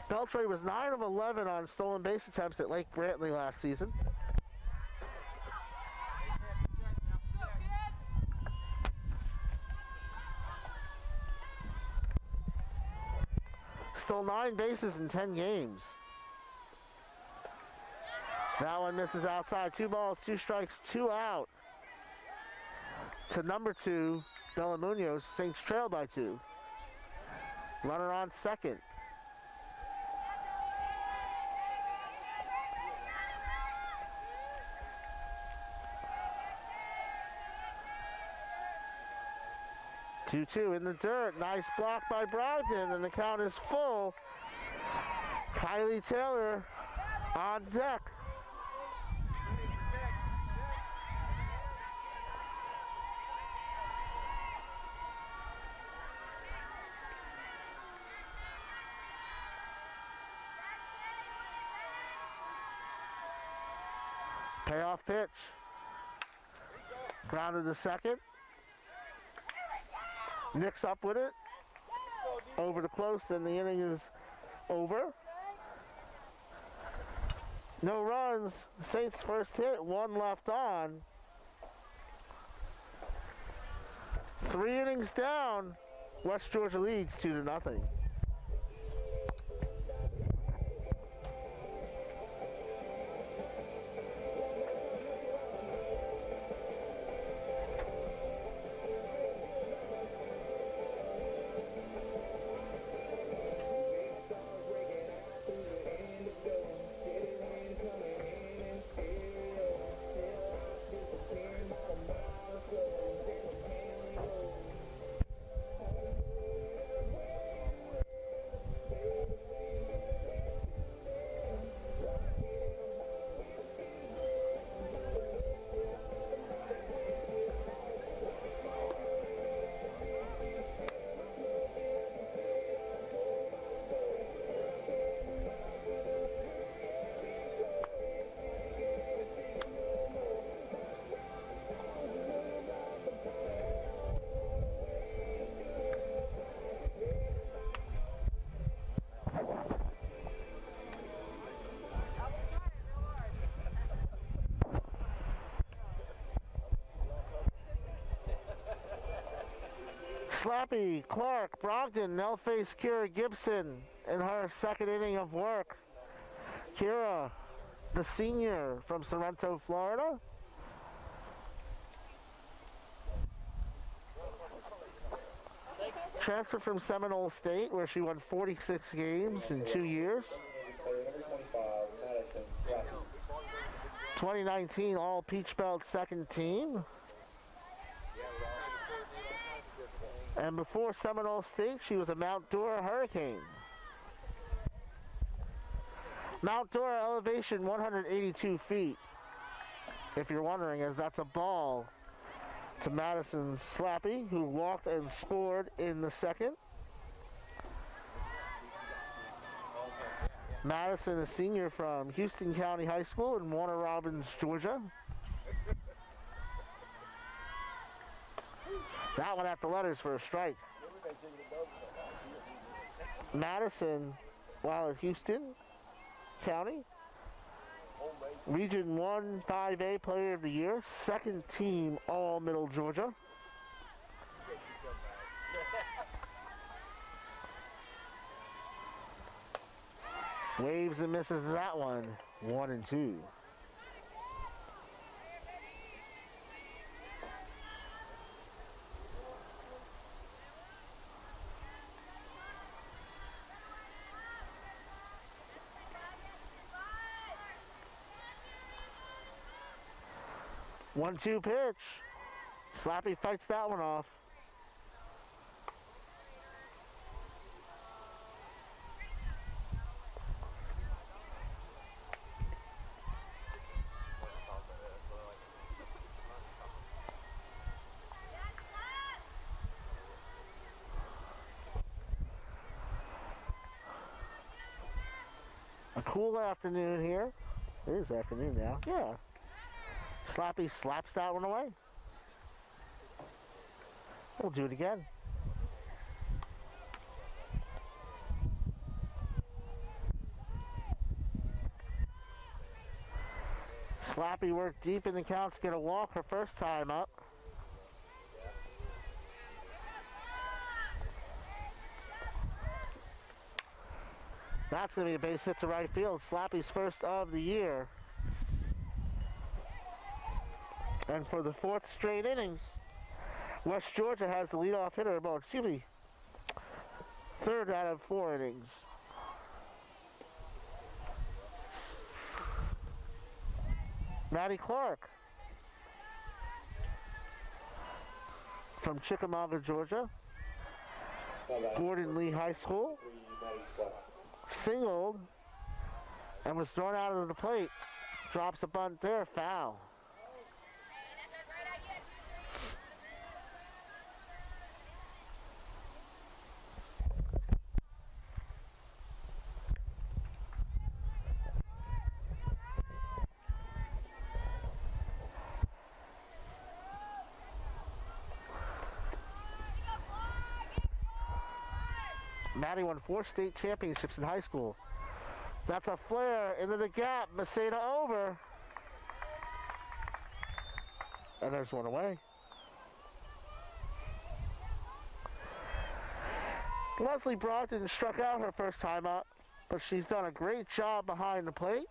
[SPEAKER 1] Beltre was 9 of 11 on stolen base attempts at Lake Brantley last season. Stole 9 bases in 10 games. That one misses outside. 2 balls, 2 strikes, 2 out. To number 2, Bella Munoz. Saints trail by 2. Runner on second. Two in the dirt. Nice block by Brogdon, and the count is full. Kylie Taylor on deck. Payoff pitch. Grounded to second. Nick's up with it. Over to close, and the inning is over. No runs. Saints first hit, 1 left on. 3 innings down. West Georgia leads 2-0. Slappy, Clark, Brogdon, now face Kira Gibson in her second inning of work. Kira, the senior from Sorrento, Florida. Transferred from Seminole State, where she won 46 games in 2 years. 2019 All Peach Belt second team. And before Seminole State, she was a Mount Dora Hurricane. Mount Dora elevation 182 feet. If you're wondering, as that's a ball to Madison Slappy, who walked and scored in the second. Madison, a senior from Houston County High School in Warner Robins, Georgia. That one at the letters for a strike. Madison, while at Houston County, Region 1 5A Player of the Year, second team All Middle Georgia. Waves and misses that one, 1-2. One-two pitch. Slappy fights that one off. A cool afternoon here. It is afternoon now. Yeah. Slappy slaps that one away. We'll do it again. Slappy worked deep in the count to get a walk her first time up. That's going to be a base hit to right field. Slappy's first of the year. And for the fourth straight inning, West Georgia has the leadoff hitter, well, excuse me, third out of 4 innings. Maddie Clark from Chickamauga, Georgia, Gordon Lee High School, singled and was thrown out of the plate. Drops a bunt there, foul. Maddie won 4 state championships in high school. That's a flare into the gap. Maseda over. And there's one away. Leslie Brogdon struck out her first time up, but she's done a great job behind the plate.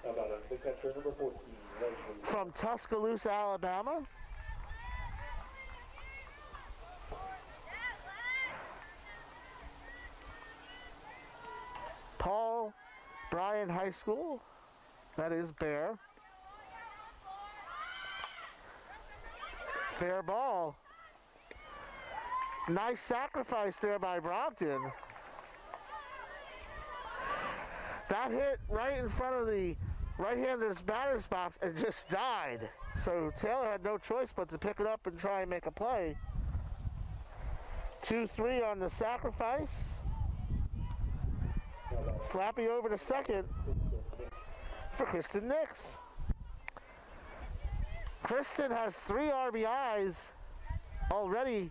[SPEAKER 2] The catcher, number 14, Leslie.
[SPEAKER 1] From Tuscaloosa, Alabama. Paul Bryan High School. That is Bear. Fair ball. Nice sacrifice there by Brogdon. That hit right in front of the right-hander's batter's box and just died. So Taylor had no choice but to pick it up and try and make a play. 2-3 on the sacrifice. Slappy over to second for Kristen Nix. Kristen has 3 RBIs already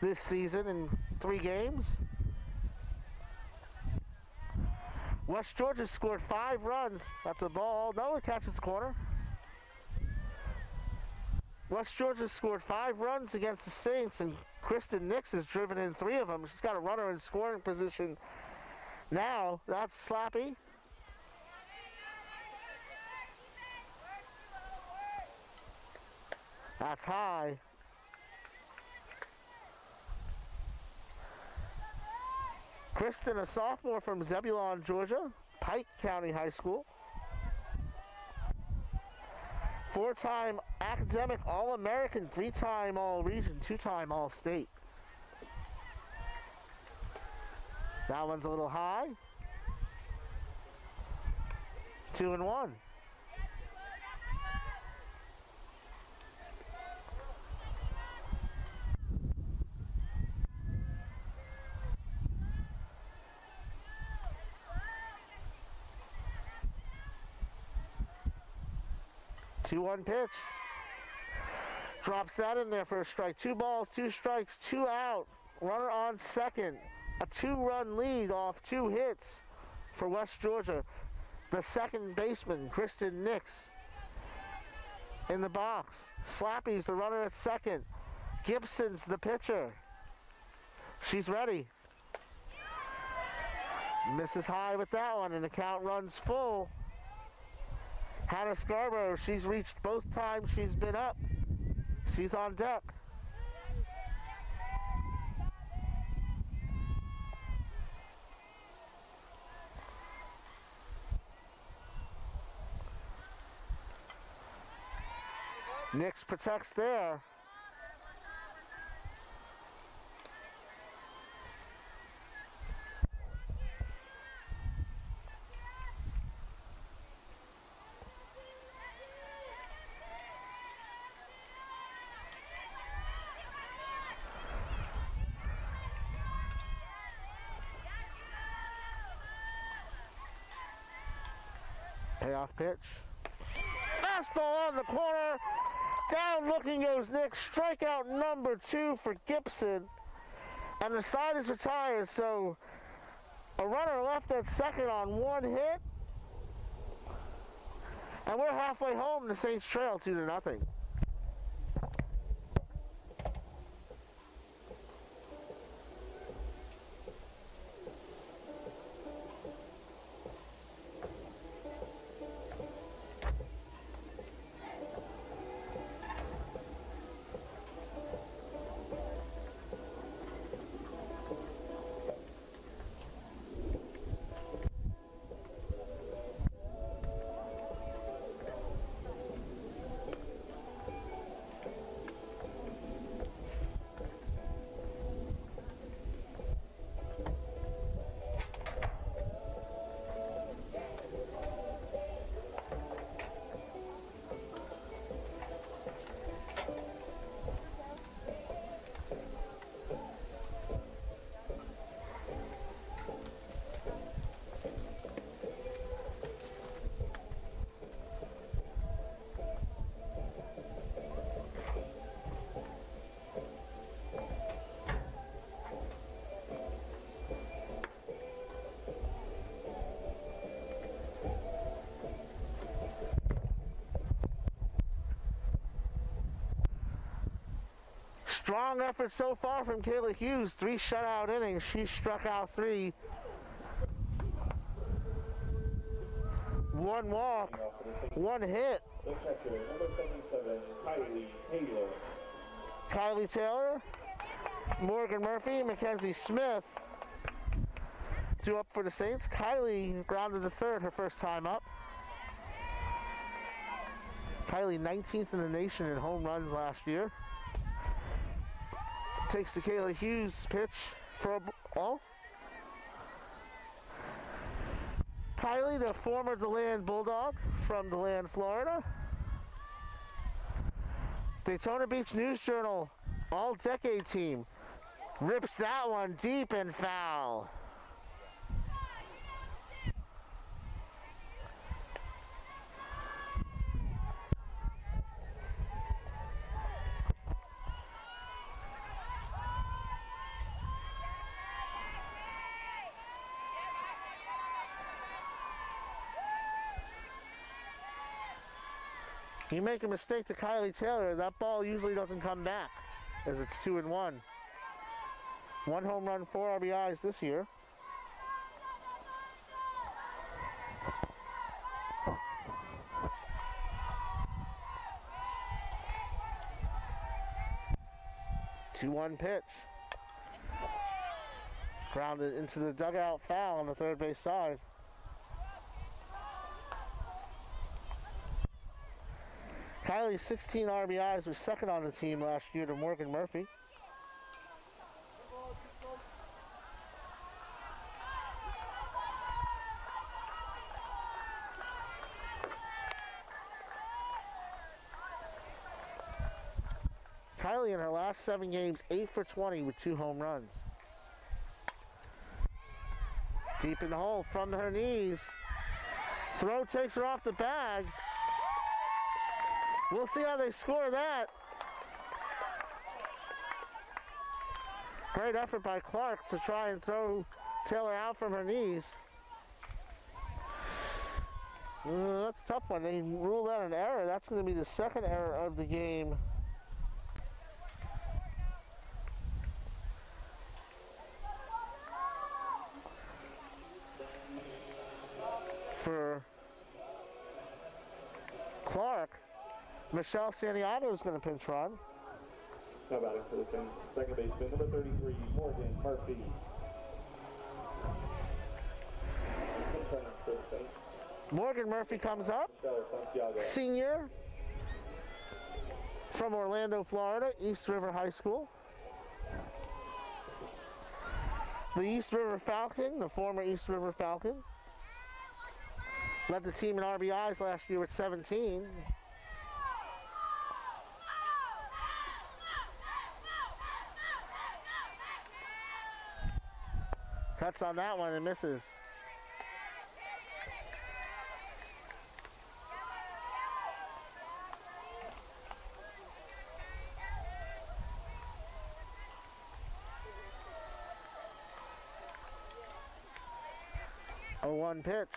[SPEAKER 1] this season in 3 games. West Georgia scored 5 runs. That's a ball. No, it catches the corner. West Georgia scored 5 runs against the Saints, and Kristen Nix has driven in 3 of them. She's got a runner in scoring position now. That's Slappy. That's high. Kristen, a sophomore from Zebulon, Georgia, Pike County High School. 4-time academic All-American, 3-time All-Region, 2-time All-State. That one's a little high. 2-1. Two-one pitch. Drops that in there for a strike. 2 balls, 2 strikes, 2 out. Runner on second. A 2-run lead off 2 hits for West Georgia. The second baseman, Kristen Nix, in the box. Slappy's the runner at second. Gibson's the pitcher. She's ready. Misses high with that one, and the count runs full. Hannah Scarborough, she's reached both times she's been up. She's on deck. Nix protects there. Payoff pitch. Fastball on the corner. Down looking goes Nick. Strikeout number 2 for Gibson. And the side is retired, so a runner left at second on 1 hit. And we're halfway home. The Saints trail 2-0. Strong effort so far from Kayla Hughes. 3 shutout innings. She struck out 3. 1 walk, 1 hit.
[SPEAKER 2] The catcher, number 77,
[SPEAKER 1] Kylie Taylor, Morgan Murphy, Mackenzie Smith. 2 up for the Saints. Kylie grounded to third her first time up. Kylie 19th in the nation in home runs last year. Takes the Kayla Hughes pitch for a ball. Kylie, the former DeLand Bulldog from DeLand, Florida. Daytona Beach News Journal All-Decade Team. Rips that one deep and foul. You make a mistake to Kylie Taylor, that ball usually doesn't come back, as it's 2-1. 1 home run, 4 RBIs this year. Two-one pitch. Grounded into the dugout, foul on the third base side. Kylie's 16 RBIs was second on the team last year to Morgan Murphy. Kylie in her last 7 games, 8 for 20 with 2 home runs. Deep in the hole from her knees. Throw takes her off the bag. We'll see how they score that. Great effort by Clark to try and throw Taylor out from her knees. That's a tough one. They ruled out an error. That's going to be the second error of the game. For Clark, Michelle Santiago is going to pinch run.
[SPEAKER 2] How about it for the Saints? Second baseman, number 33, Morgan Murphy. Pinch running for the Saints.
[SPEAKER 1] Morgan Murphy comes up. Senior from Orlando, Florida, East River High School. The East River Falcon, the former East River Falcon, led the team in RBIs last year with 17. Cuts on that one and misses. A 1 pitch.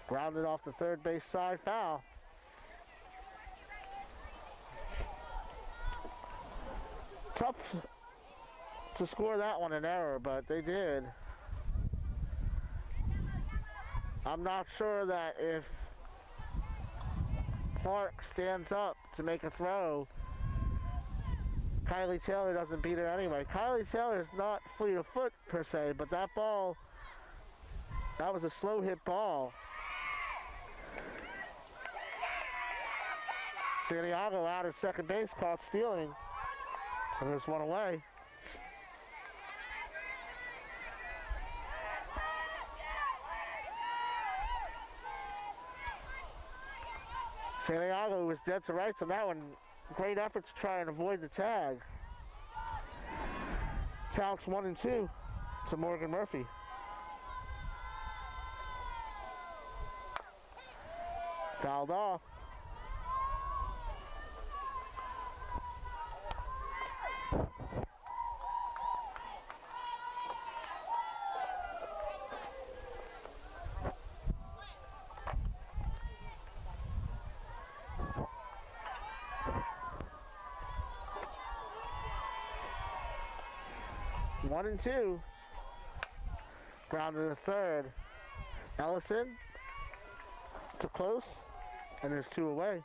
[SPEAKER 1] Grounded off the third base side, foul. Tough to score that one, an error, but they did. I'm not sure that if Clark stands up to make a throw, Kylie Taylor doesn't beat her anyway. Kylie Taylor is not fleet of foot per se, but that ball, that was a slow hit ball. Santiago out at second base, caught stealing. And there's one away. Santiago was dead to rights on that one. Great effort to try and avoid the tag. Counts 1-2 to Morgan Murphy. Fouled off. 1-2. Grounded to third. Ellison to close, and there's 2 away.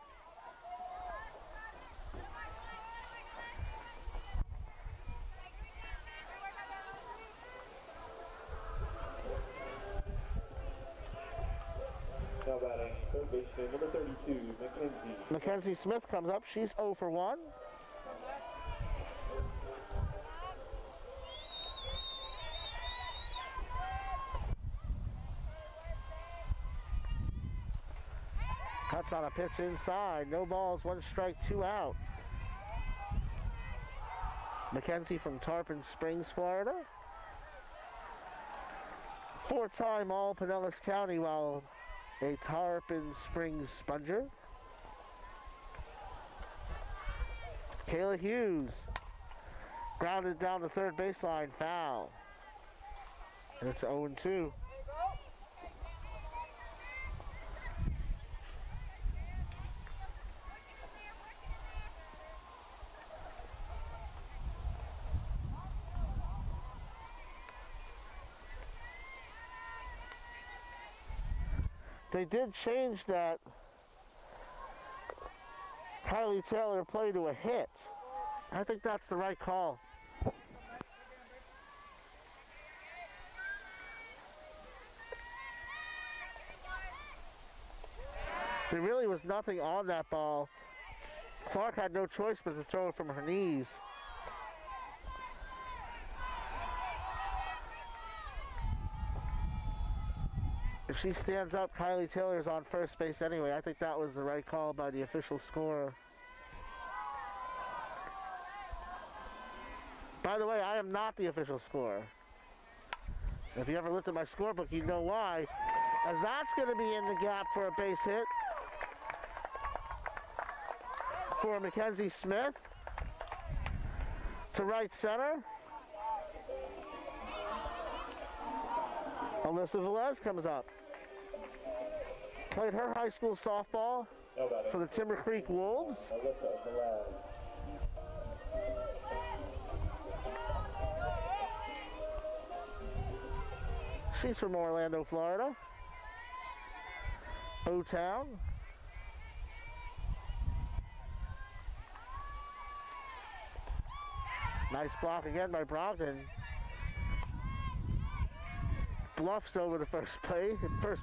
[SPEAKER 2] Now batting, third baseman, number 32, Mackenzie.
[SPEAKER 1] Mackenzie Smith comes up. She's 0 for 1. Cuts on a pitch inside. No balls, 1 strike, 2 out. Mackenzie from Tarpon Springs, Florida. 4-time All Pinellas County while a Tarpon Springs Sponger. Kayla Hughes grounded down the third baseline, foul. And it's 0-2. They did change that Kylie Taylor play to a hit. I think that's the right call. There really was nothing on that ball. Clark had no choice but to throw it from her knees. If she stands up, Kylie Taylor's on first base anyway. I think that was the right call by the official scorer. By the way, I am not the official scorer. If you ever looked at my scorebook, you know why. As that's going to be in the gap for a base hit for Mackenzie Smith to right center. Alyssa Velez comes up. Played her high school softball for the Timber Creek Wolves. She's from Orlando, Florida. O-Town. Nice block again by Brogdon. Bluffs over the first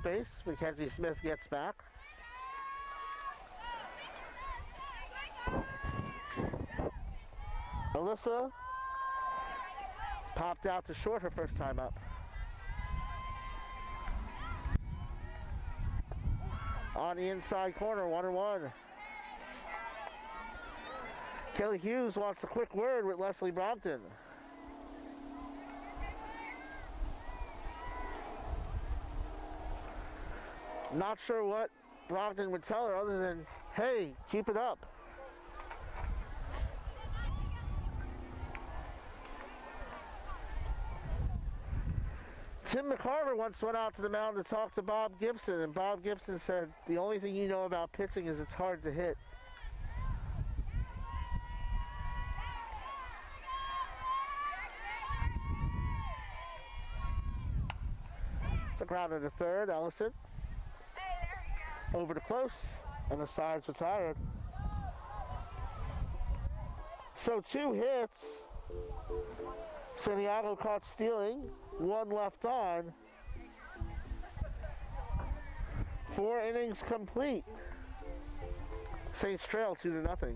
[SPEAKER 1] base. Mackenzie Smith gets back. Alyssa popped out to short her first time up. On the inside corner, 1-1. Kelly Hughes wants a quick word with Leslie Brompton. Not sure what Brogdon would tell her other than, hey, keep it up. Tim McCarver once went out to the mound to talk to Bob Gibson, and Bob Gibson said, the only thing you know about pitching is it's hard to hit. It's a grounder to third, Ellison. Over to close, and the side's retired. So 2 hits. Santiago caught stealing, 1 left on. 4 innings complete. Saints trail 2-0.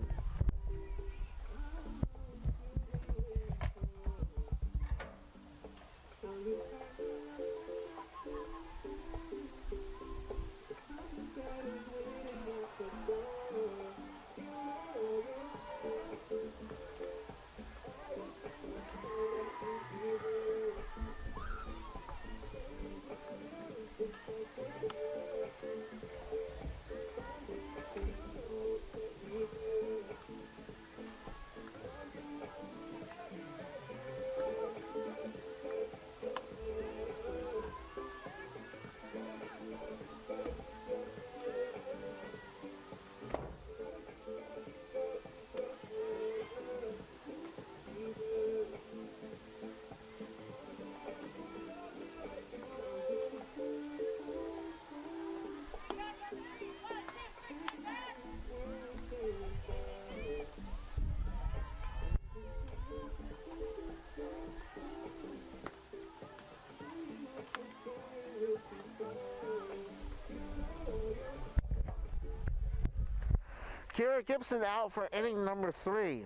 [SPEAKER 1] Kira Gibson out for inning number 3.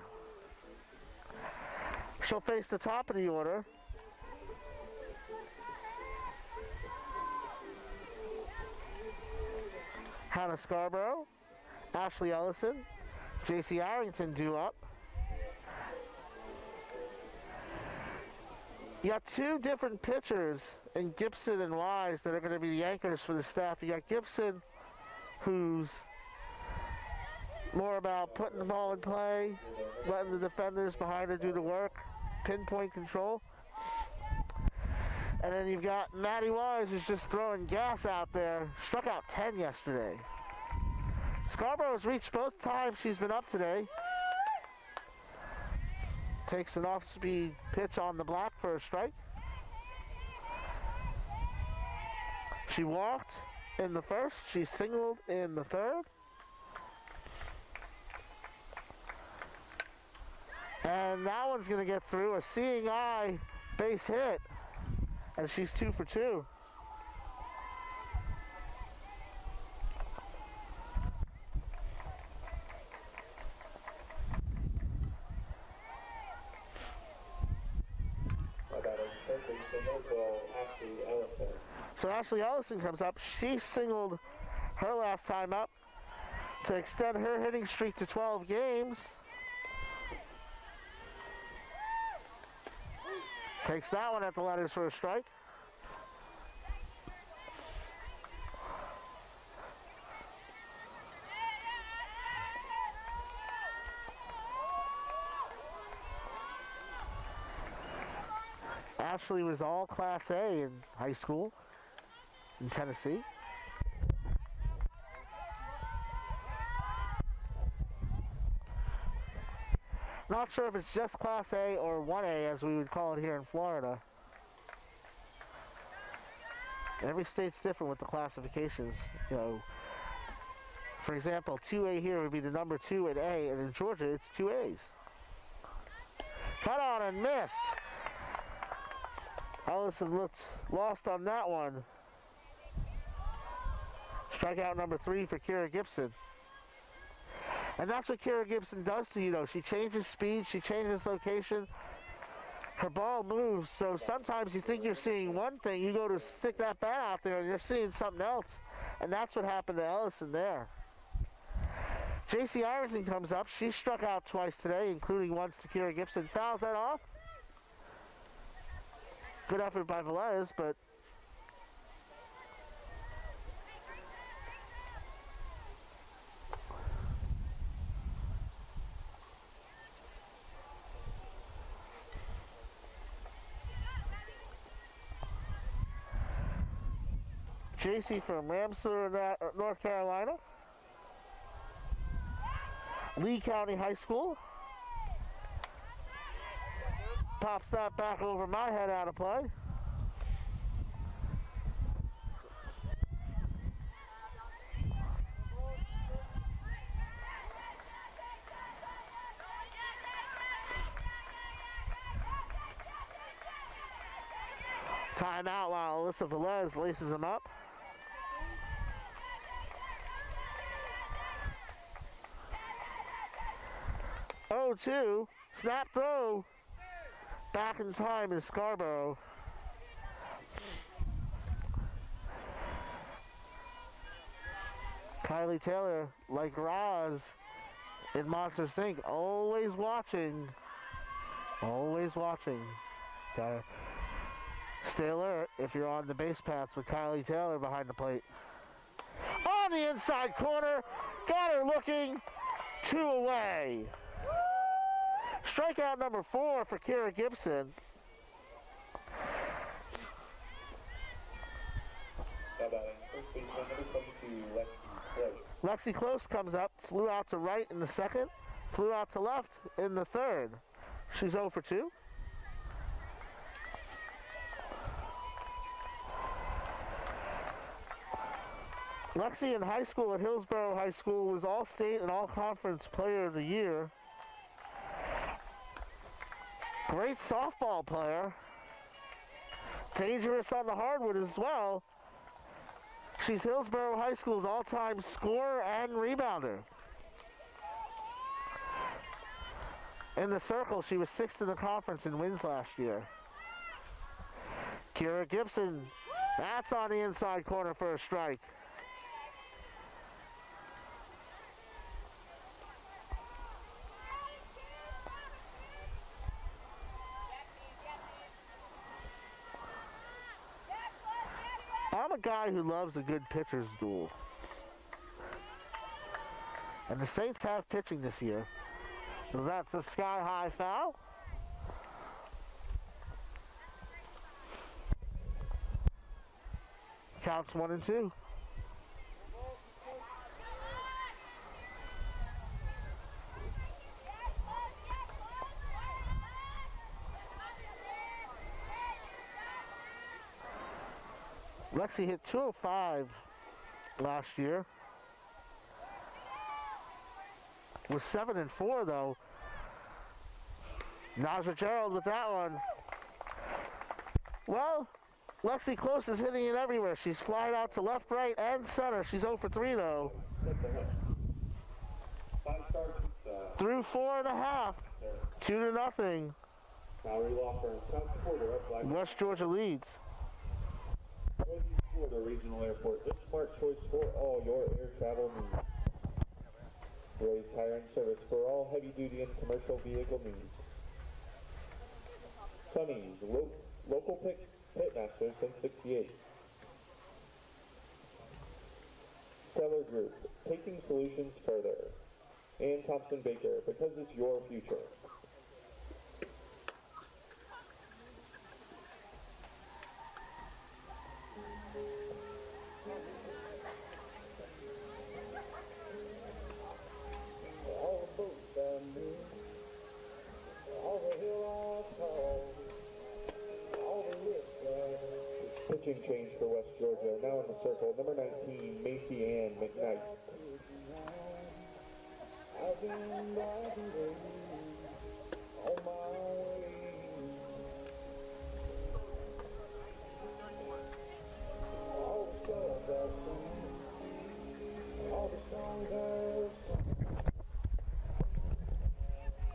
[SPEAKER 1] She'll face the top of the order. Hannah Scarborough, Ashley Ellison, J.C. Arrington due up. You got 2 different pitchers in Gibson and Wise that are going to be the anchors for the staff. You got Gibson, who's more about putting the ball in play, letting the defenders behind her do the work, pinpoint control. And then you've got Maddie Wise, who's just throwing gas out there. Struck out 10 yesterday. Scarborough's reached both times she's been up today. Takes an off-speed pitch on the block for a strike. She walked in the first. She singled in the third. And that one's going to get through. A seeing eye base hit. And she's 2 for 2. So Ashley Ellison comes up. She singled her last time up to extend her hitting streak to 12 games. Takes that one at the letters for a strike. Ashley was all Class A in high school in Tennessee. Not sure if it's just Class A or 1A as we would call it here in Florida. Every state's different with the classifications. You know, for example, 2A here would be the number 2 at A, and in Georgia it's 2As. Cut on and missed. Ellison looked lost on that one. Strikeout number 3 for Kira Gibson. And that's what Kira Gibson does to you, though. She changes speed, she changes location. Her ball moves, so sometimes you think you're seeing one thing, you go to stick that bat out there and you're seeing something else. And that's what happened to Ellison there. J.C. Arrington comes up. She struck out twice today, including once to Kira Gibson. Fouls that off. Good effort by Velez, but JC from Ramseur, North Carolina. Lee County High School. Pops that back over my head out of play. Timeout while Alyssa Velez laces him up. Oh, 2. Snap throw. Back in time is Scarborough. Kylie Taylor, like Roz in Monsters Inc., always watching. Always watching. Gotta stay alert if you're on the base paths with Kylie Taylor behind the plate. On the inside corner, got her looking, 2 away. Strikeout number 4 for Kira Gibson. Lexi Close comes up, flew out to right in the second, flew out to left in the third. She's 0 for 2. Lexi in high school at Hillsborough High School was All-State and All-Conference Player of the Year. Great softball player. Dangerous on the hardwood as well. She's Hillsborough High School's all-time scorer and rebounder. In the circle, she was 6th in the conference in wins last year. Kira Gibson, that's on the inside corner for a strike. I'm a guy who loves a good pitcher's duel. And the Saints have pitching this year. So that's a sky-high foul. Counts 1-2. Lexi hit 205 last year. Was 7-4 though. Naja Gerald with that one. Well, Lexi Close is hitting it everywhere. She's flying out to left, right, and center. She's 0 for 3 though. Through 4.5. 2-0. West Georgia leads.
[SPEAKER 2] Florida Regional Airport, the smart choice for all your air travel needs. Roy's Tire and Service for all heavy-duty and commercial vehicle needs. Sonny's, local pitmaster since '68. Stellar Group, taking solutions further. And Thompson Baker, because it's your future. Pitching change for West Georgia. Now in the circle, number 19, Macy Ann McKnight.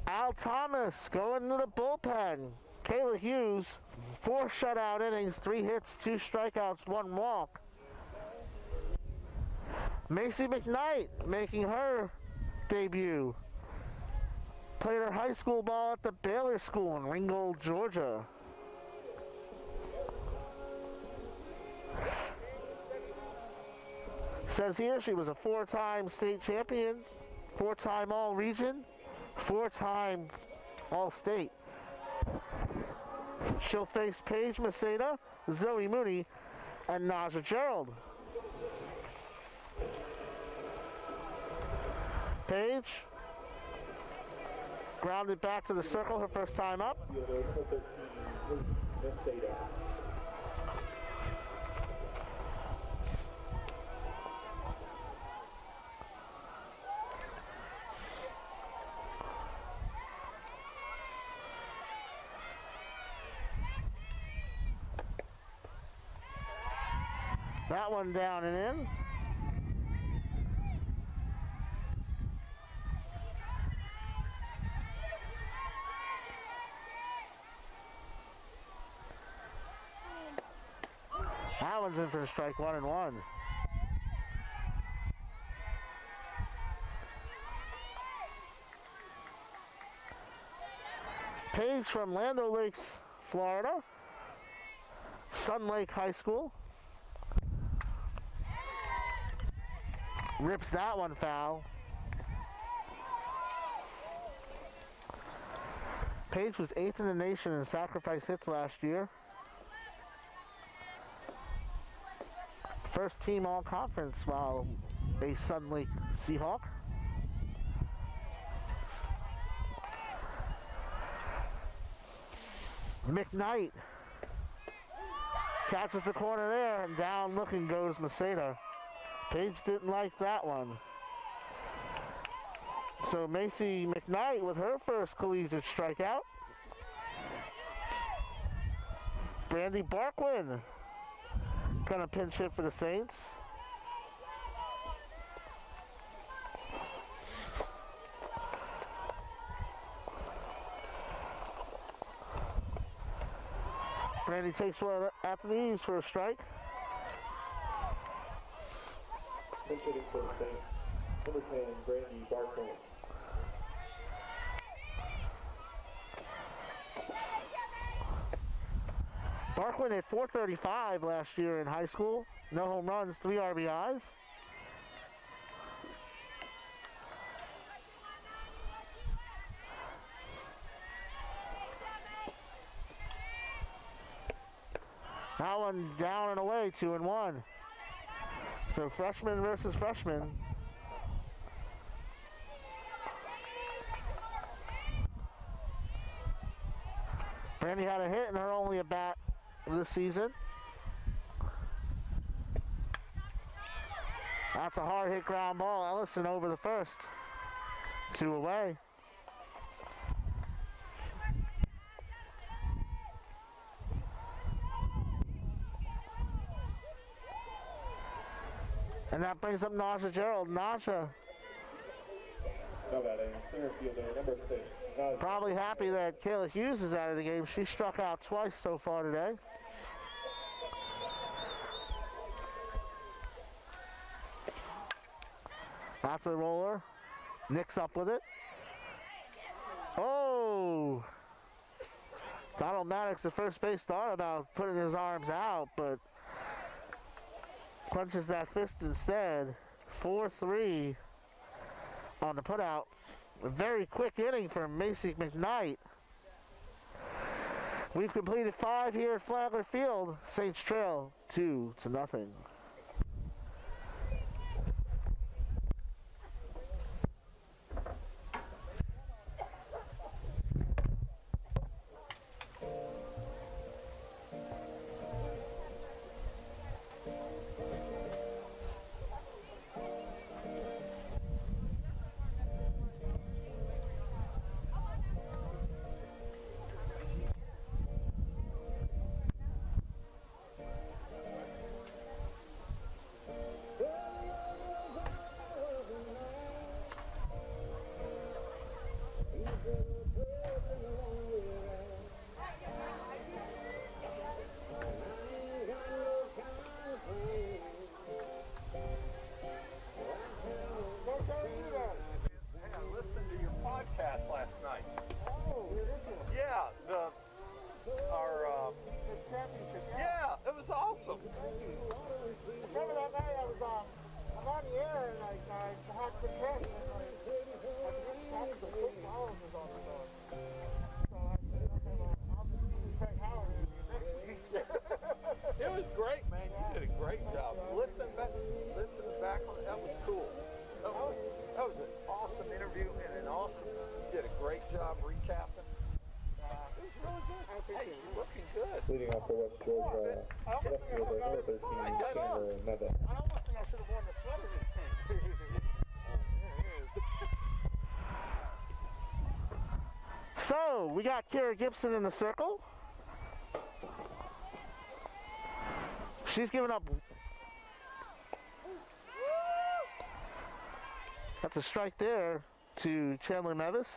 [SPEAKER 1] Al Thomas going to the bullpen. Kayla Hughes, 4 shutout innings, 3 hits, 2 strikeouts, 1 walk. Macy McKnight making her debut. Played her high school ball at the Baylor School in Ringgold, Georgia. Says here she was a 4-time state champion, 4-time All-Region, 4-time All-State. She'll face Paige Maceda, Zoe Mooney, and Naja Gerald. Paige grounded back to the circle her first time up. That one down and in. That one's in for a strike, 1-1. Paige from Land O'Lakes, Florida. Sun Lake High School. Rips that one foul. Paige was 8th in the nation in sacrifice hits last year. First team all-conference while a Sun Lake Seahawk. McKnight catches the corner there, and down looking goes Maceda. Paige didn't like that one. So Macy McKnight with her first collegiate strikeout. Brandy Barkwin gonna pinch hit for the Saints. Brandy takes one at the knees for a strike.
[SPEAKER 2] Pinch hitting for the Saints. Number 10, Brandy Barclay.
[SPEAKER 1] Barkman hit .435 last year in high school. No home runs, 3 RBIs. That one down and away, 2-1. So freshman versus freshman. Brandy had a hit in her only at bat this season. That's a hard hit ground ball. Ellison over the first. 2 away. And that brings up Naja Gerald. Naja
[SPEAKER 2] No batting, center fielder, number 6.
[SPEAKER 1] probably happy that Kayla Hughes is out of the game. She struck out twice so far today. That's a roller. Nick's up with it. Oh! Donald Maddox at first base thought about putting his arms out, but clenches that fist instead. 4-3 on the putout. A very quick inning for Macy McKnight. We've completed 5 here at Flagler Field. Saints trail 2-0.
[SPEAKER 2] Leading off for West Georgia, left fielder, number 13, Flagler Invitational.
[SPEAKER 1] I almost think I should have worn the sweater this thing. So, we got Kira Gibson in the circle. She's given up. That's a strike there to Chandler Mevis.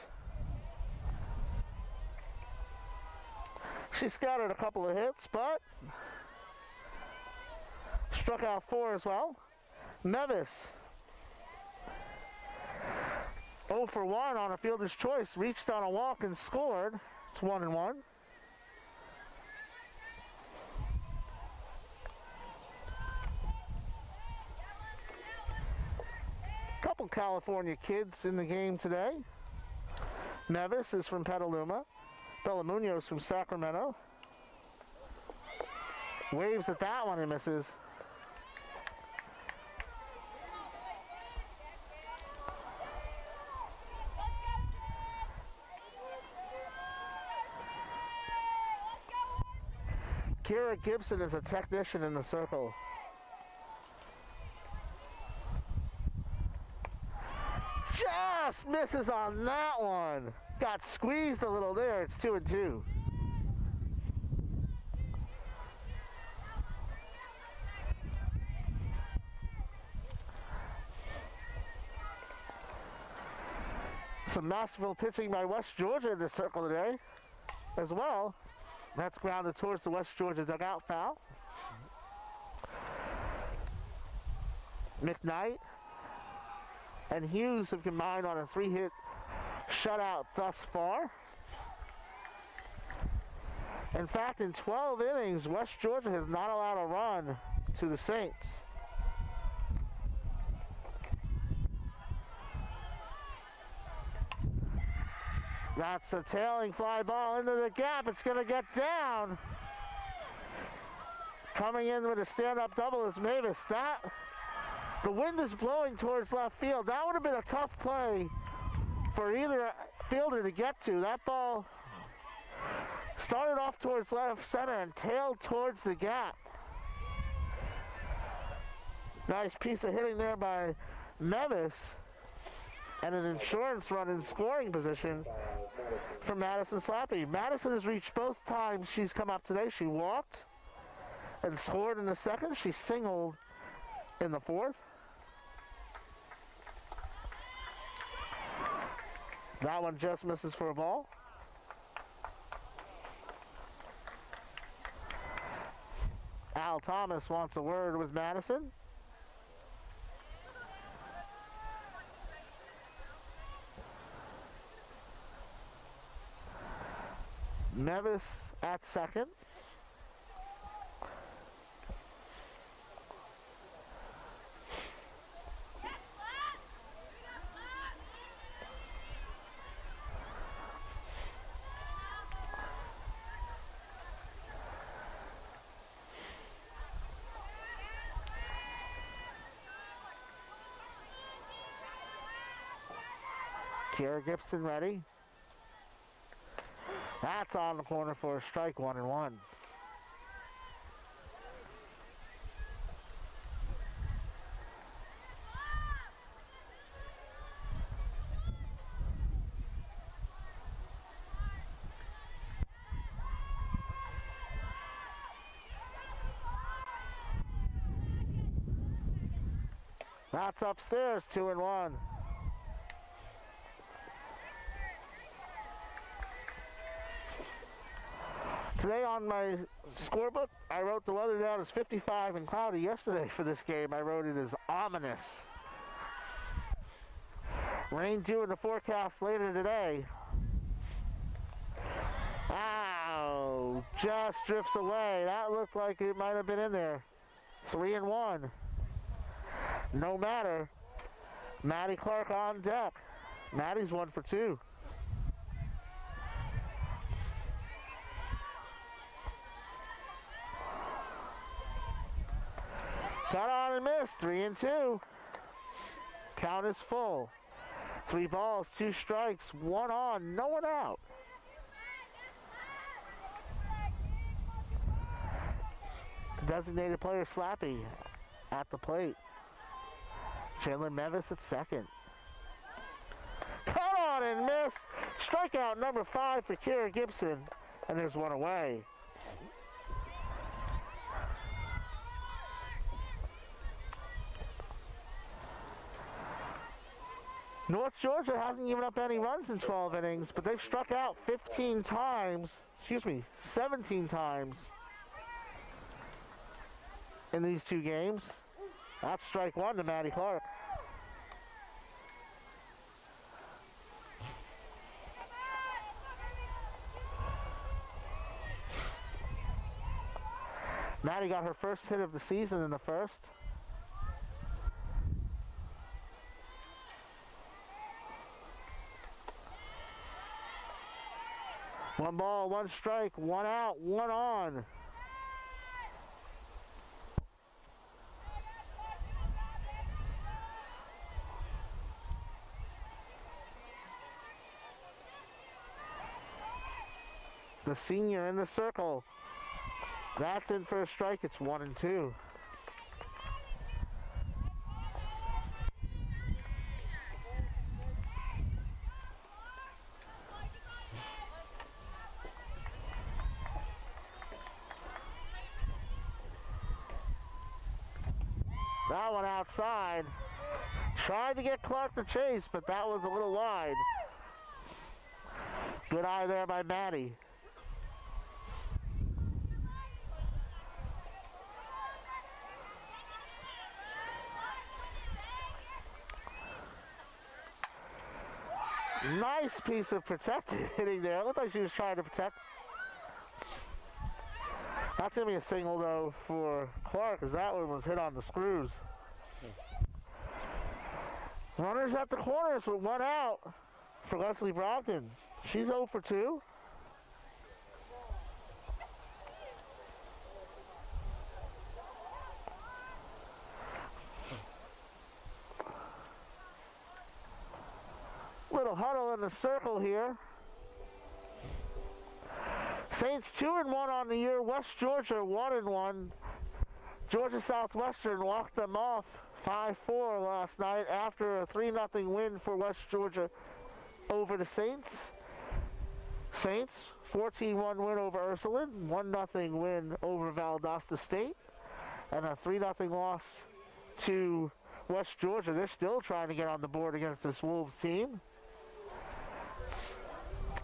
[SPEAKER 1] She scattered a couple of hits, but struck out 4 as well. Mevis, 0 for 1 on a fielder's choice, reached on a walk and scored. It's 1-1. Couple California kids in the game today. Mevis is from Petaluma. Bella Munoz from Sacramento. Waves at that one and misses. Kira Gibson is a technician in the circle. Just misses on that one. Got squeezed a little there. It's 2-2. Some masterful pitching by West Georgia in the circle today as well. That's grounded towards the West Georgia dugout foul. McKnight and Hughes have combined on a 3-hit shutout thus far. In fact, in 12 innings, West Georgia has not allowed a run to the Saints. That's a tailing fly ball into the gap. It's going to get down. Coming in with a stand-up double is Mavis. The wind is blowing towards left field. That would have been a tough play for either fielder to get to. That ball started off towards left center and tailed towards the gap. Nice piece of hitting there by Mevis. And an insurance run in scoring position for Madison Slappy. Madison has reached both times she's come up today. She walked and scored in the second. She singled in the fourth. That one just misses for a ball. Al Thomas wants a word with Madison. Mevis at second. Kiera Gibson ready. That's on the corner for a strike, 1-1. That's upstairs, 2-1. Today on my scorebook, I wrote the weather down as 55 and cloudy. Yesterday for this game, I wrote it as ominous. Rain due in the forecast later today. Ow, just drifts away. That looked like it might have been in there. 3-1. No matter. Maddie Clark on deck. Maddie's 1 for 2. Got on and missed, 3-2. Count is full. 3 balls, 2 strikes, 1 on, no one out. Designated player Slappy at the plate. Chandler Mevis at second. Cut on and missed. Strikeout number 5 for Kiera Gibson. And there's 1 away. North Georgia hasn't given up any runs in 12 innings, but they've struck out 17 times in these 2 games. That's strike 1 to Maddie Clark. Maddie got her first hit of the season in the first. One ball, 1 strike, 1 out, 1 on. The senior in the circle. That's in for a strike. It's 1-2. That one outside. Tried to get Clark to chase, but that was a little wide. Good eye there by Maddie. Nice piece of protected hitting there. It looked like she was trying to protect. That's going to be a single, though, for Clark, as that one was hit on the screws. Runners at the corners with one out for Leslie Brogdon. She's 0 for 2. Little huddle in the circle here. Saints 2-1 on the year. West Georgia 1-1. Georgia Southwestern walked them off 5-4 last night after a 3-0 win for West Georgia over the Saints. Saints 14-1 win over Ursuline, 1-0 win over Valdosta State, and a 3-0 loss to West Georgia. They're still trying to get on the board against this Wolves team.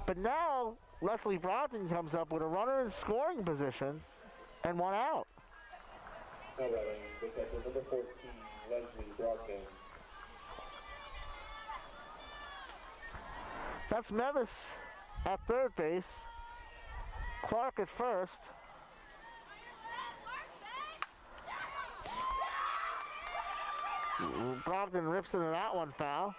[SPEAKER 1] But now Leslie Brogdon comes up with a runner in scoring position and one out.
[SPEAKER 2] Now batting, detective number 14, Leslie Brogdon.
[SPEAKER 1] That's Mevis at third base. Clark at first. Brogdon rips into that one foul.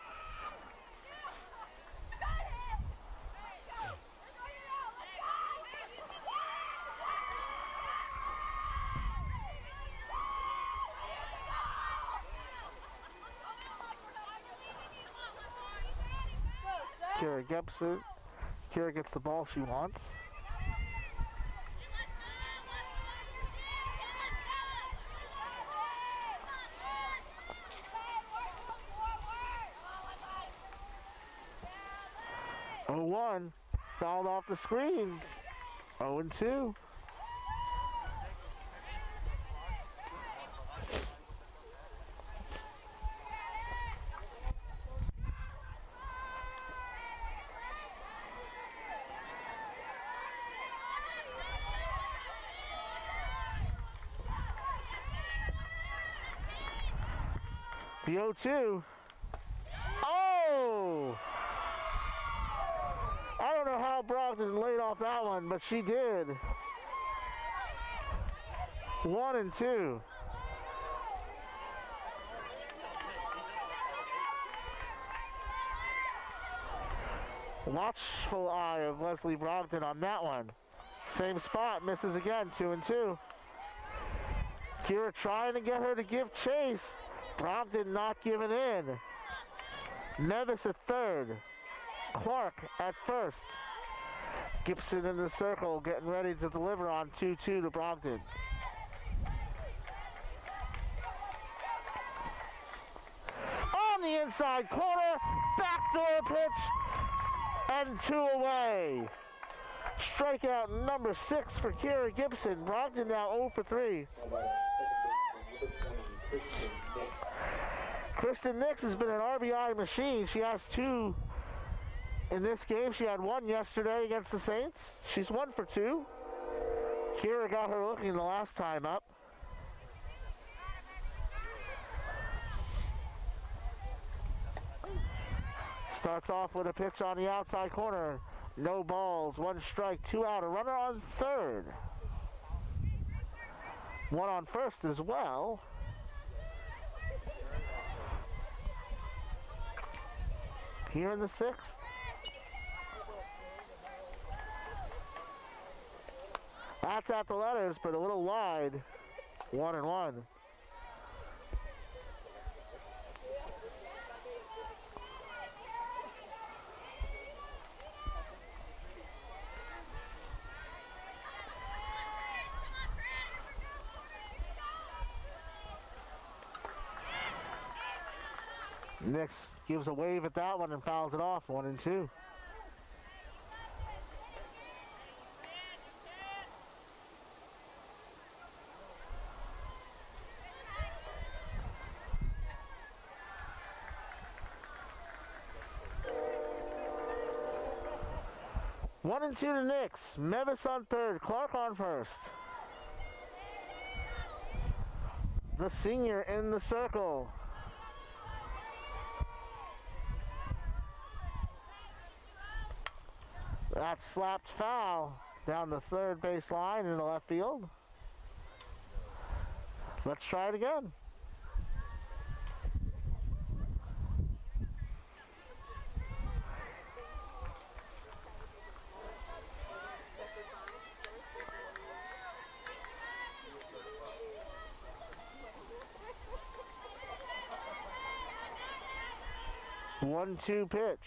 [SPEAKER 1] Kira Gibson. Kira gets the ball she wants. Oh, 1 fouled off the screen. 0-2. The 0-2. Oh! I don't know how Brogdon laid off that one, but she did. 1-2. Watchful eye of Leslie Brogdon on that one. Same spot, misses again, 2-2. Kira trying to get her to give chase. Brogdon not giving in. Mevis at third. Clark at first. Gibson in the circle, getting ready to deliver on 2-2 to Brogdon. On the inside corner, backdoor pitch, and 2 away. Strikeout number 6 for Kira Gibson. Brogdon now 0 for 3. Kristen Nix has been an RBI machine. She has 2 in this game. She had 1 yesterday against the Saints. She's 1 for 2. Kira got her looking the last time up. Starts off with a pitch on the outside corner. No balls, 1 strike, 2 out. A runner on third. 1 on first as well. Here in the 6th. That's at the letters, but a little wide. 1-1. Nix gives a wave at that one and fouls it off. 1-2. One and 2 to Nix. Mevis on third. Clark on first. The senior in the circle. That slapped foul down the third base line in the left field. Let's try it again. One-two pitch.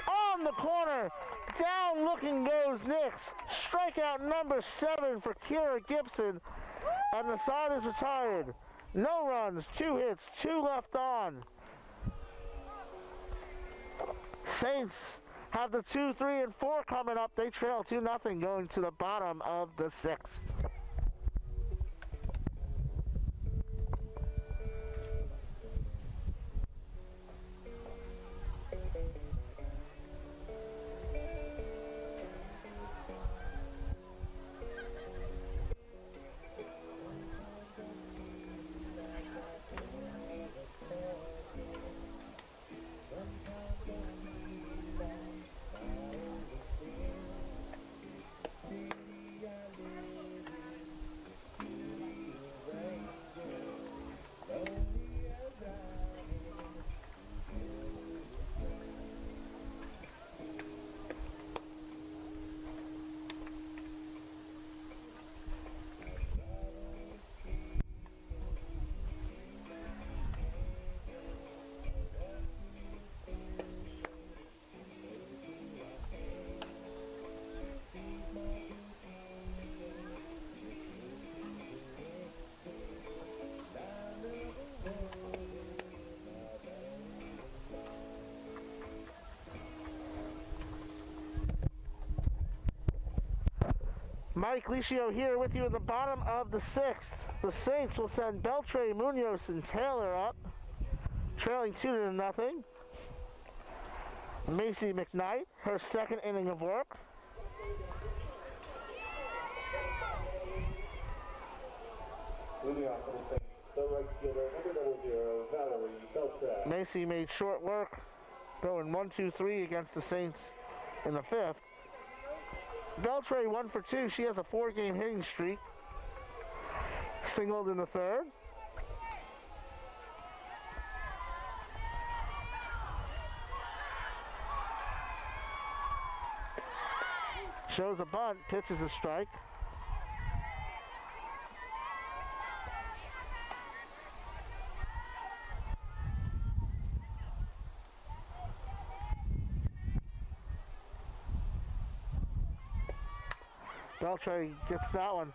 [SPEAKER 1] On the corner, down looking goes Nix. Strikeout number 7 for Kira Gibson, and the side is retired. No runs, 2 hits, 2 left on. Saints have the 2, 3, and 4 coming up. They trail 2-0 going to the bottom of the 6th. Mike Licio here with you in the bottom of the 6th. The Saints will send Beltre, Munoz, and Taylor up, trailing 2-0. Macy McKnight, her second inning of work.
[SPEAKER 2] Leading off for the Saints, the right fielder, number 00, Valerie Beltre.
[SPEAKER 1] Macy made short work, going 1-2-3 against the Saints in the 5th. Beltre 1 for 2. She has a 4-game hitting streak. Singled in the 3rd. Shows a bunt, pitches a strike. Beltre gets that one.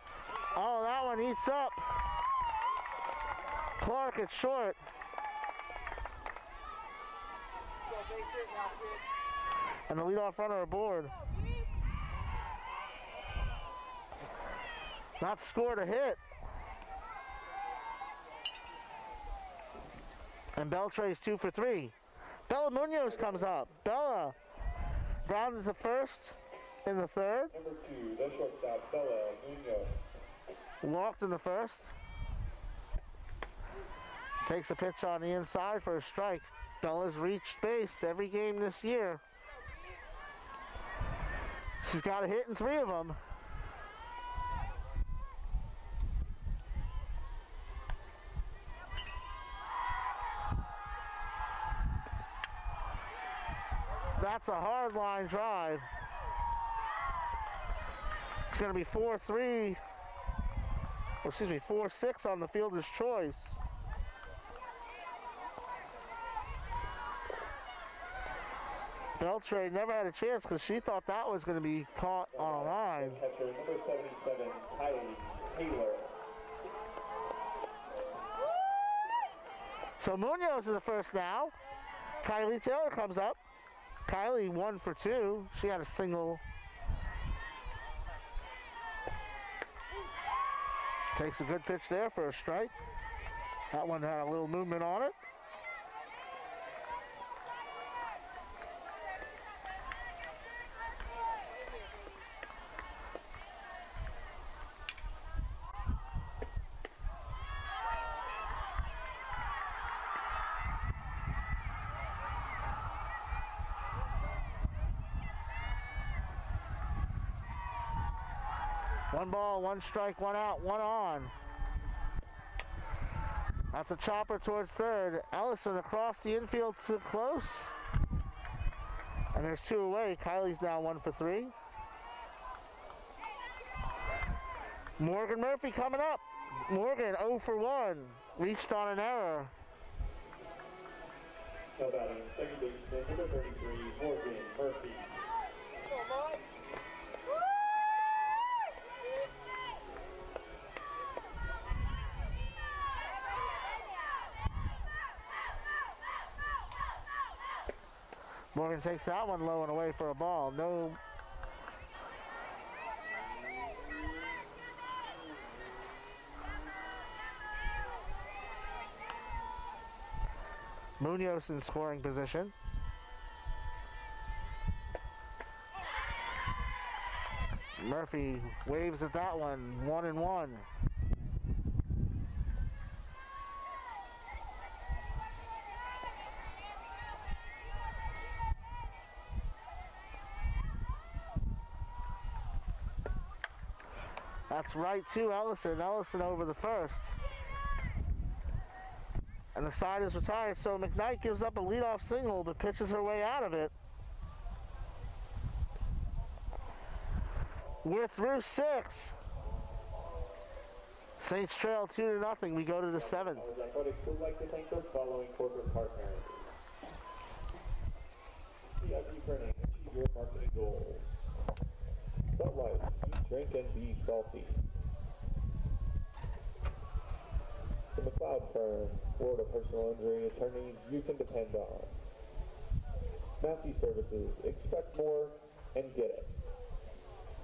[SPEAKER 1] Oh, that one eats up. Clark at short. And the leadoff runner aboard. Not scored a hit. And Beltre's 2 for 3. Bella Munoz comes up. Bella grounded to first in the 3rd.
[SPEAKER 2] Number 2, the shortstop, Bella Munoz.
[SPEAKER 1] Walked in the 1st. Takes a pitch on the inside for a strike. Bella's reached base every game this year. She's got a hit in 3 of them. That's a hard line drive. It's going to be 4-3, or excuse me, 4-6 on the fielder's choice. Beltre never had a chance because she thought that was going to be caught on a line.
[SPEAKER 2] Catcher, number 77, Kylie Taylor.
[SPEAKER 1] So Munoz is the first now. Kylie Taylor comes up. Kylie 1 for 2. She had a single. Takes a good pitch there for a strike. That one had a little movement on it. One ball, one strike, one out, one on. That's a chopper towards third. Ellison across the infield to close. And there's two away. Kylie's now 1 for 3. Morgan Murphy coming up. Morgan 0 for 1. Reached on an error.
[SPEAKER 2] Now batting second baseman number 33, Morgan Murphy.
[SPEAKER 1] Morgan takes that one low and away for a ball. No. Munoz in scoring position. Murphy waves at that one. 1-1. That's right to Ellison. Ellison over the first. And the side is retired, so McKnight gives up a leadoff single but pitches her way out of it. We're through 6. Saints trail 2-0. We go to the 7th.
[SPEAKER 2] Athletics would like to thank their following corporate partners. CIP Printing, achieve your marketing goals. Salt Life, eat, drink, and be salty. The McLeod Firm, Florida personal injury attorneys you can depend on. Massey Services, expect more and get it.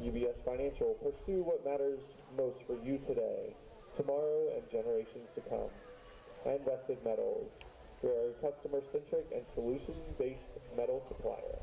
[SPEAKER 2] UBS Financial, pursue what matters most for you today, tomorrow, and generations to come. And Vested Metals, we are a customer-centric and solution-based metal supplier.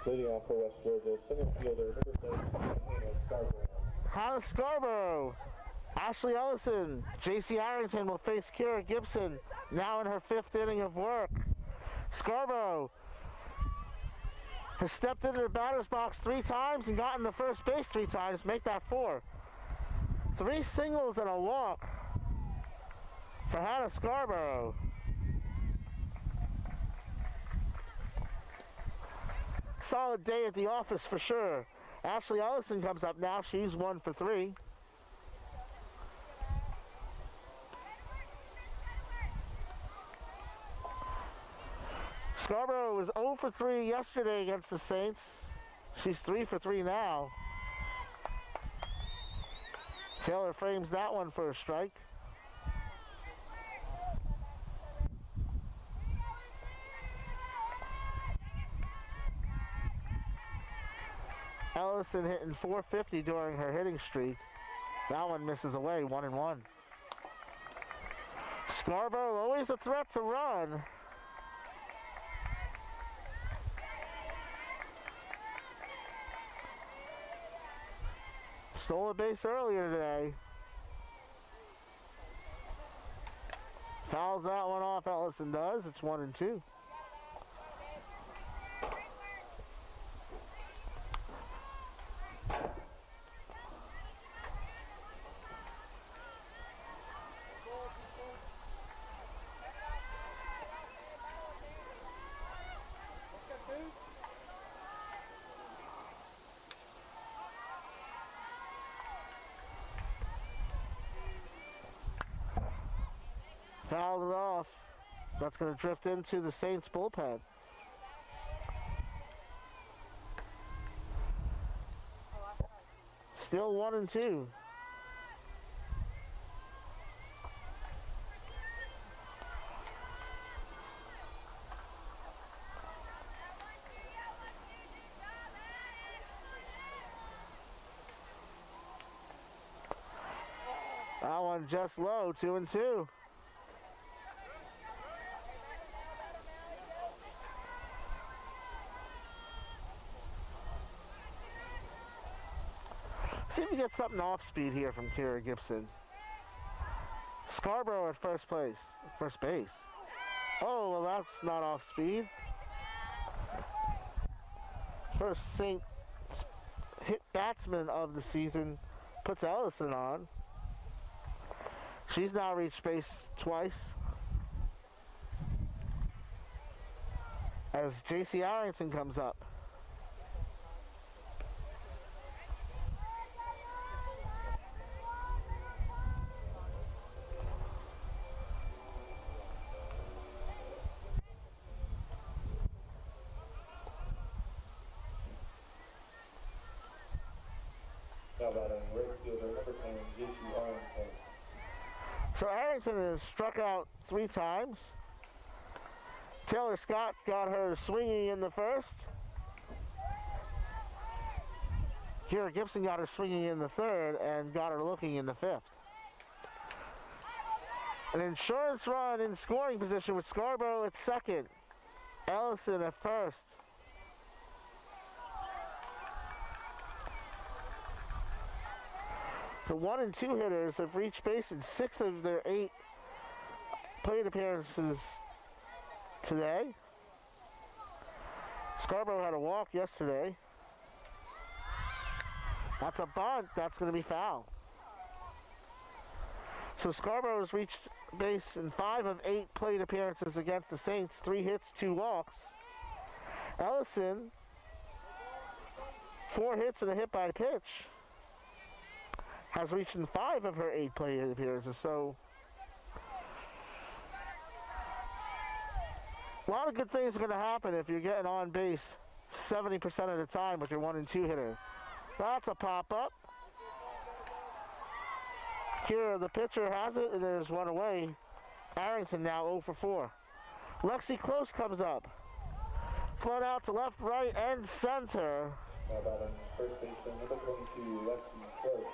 [SPEAKER 2] Leading off for West Georgia, center fielder, number 7, Hannah Scarborough.
[SPEAKER 1] Hannah Scarborough. Ashley Ellison. J.C. Arrington will face Kira Gibson, now in her 5th inning of work. Scarborough has stepped into the batter's box 3 times and gotten to first base 3 times. Make that 4. 3 singles and a walk for Hannah Scarborough. Solid day at the office for sure. Ashley Ellison comes up now. She's 1 for 3. Scarborough was 0 for 3 yesterday against the Saints. She's 3 for 3 now. Taylor frames that one for a strike. Ellison hitting 450 during her hitting streak. That one misses away, 1-1. Scarborough always a threat to run. Stole a base earlier today. Fouls that one off, Ellison does. It's 1-2. Fouled it off. That's going to drift into the Saints bullpen. Still 1-2. That one just low, 2-2. See if we get something off speed here from Kira Gibson. Scarborough at first base. Oh, well, that's not off speed. First Saints hit batsman of the season puts Ellison on. She's now reached base twice. As J.C. Arrington comes up. So Arrington has struck out 3 times. Taylor Scott got her swinging in the first. Kira Gibson got her swinging in the third and got her looking in the fifth. An insurance run in scoring position with Scarborough at second. Ellison at first. The 1 and 2 hitters have reached base in 6 of their 8 plate appearances today. Scarborough had a walk yesterday. That's a bunt. That's going to be foul. So Scarborough has reached base in 5 of 8 plate appearances against the Saints. 3 hits, 2 walks. Ellison, 4 hits and a hit by pitch, has reached in 5 of her 8 plate appearances. So a lot of good things are going to happen if you're getting on base 70% of the time with your 1 and 2 hitter. That's a pop-up. Kira, the pitcher, has it, and there's one away. Arrington now 0 for 4. Lexi Close comes up. Float out to left, right, and center.
[SPEAKER 2] Now batting first baseman number 22, Lexi Close.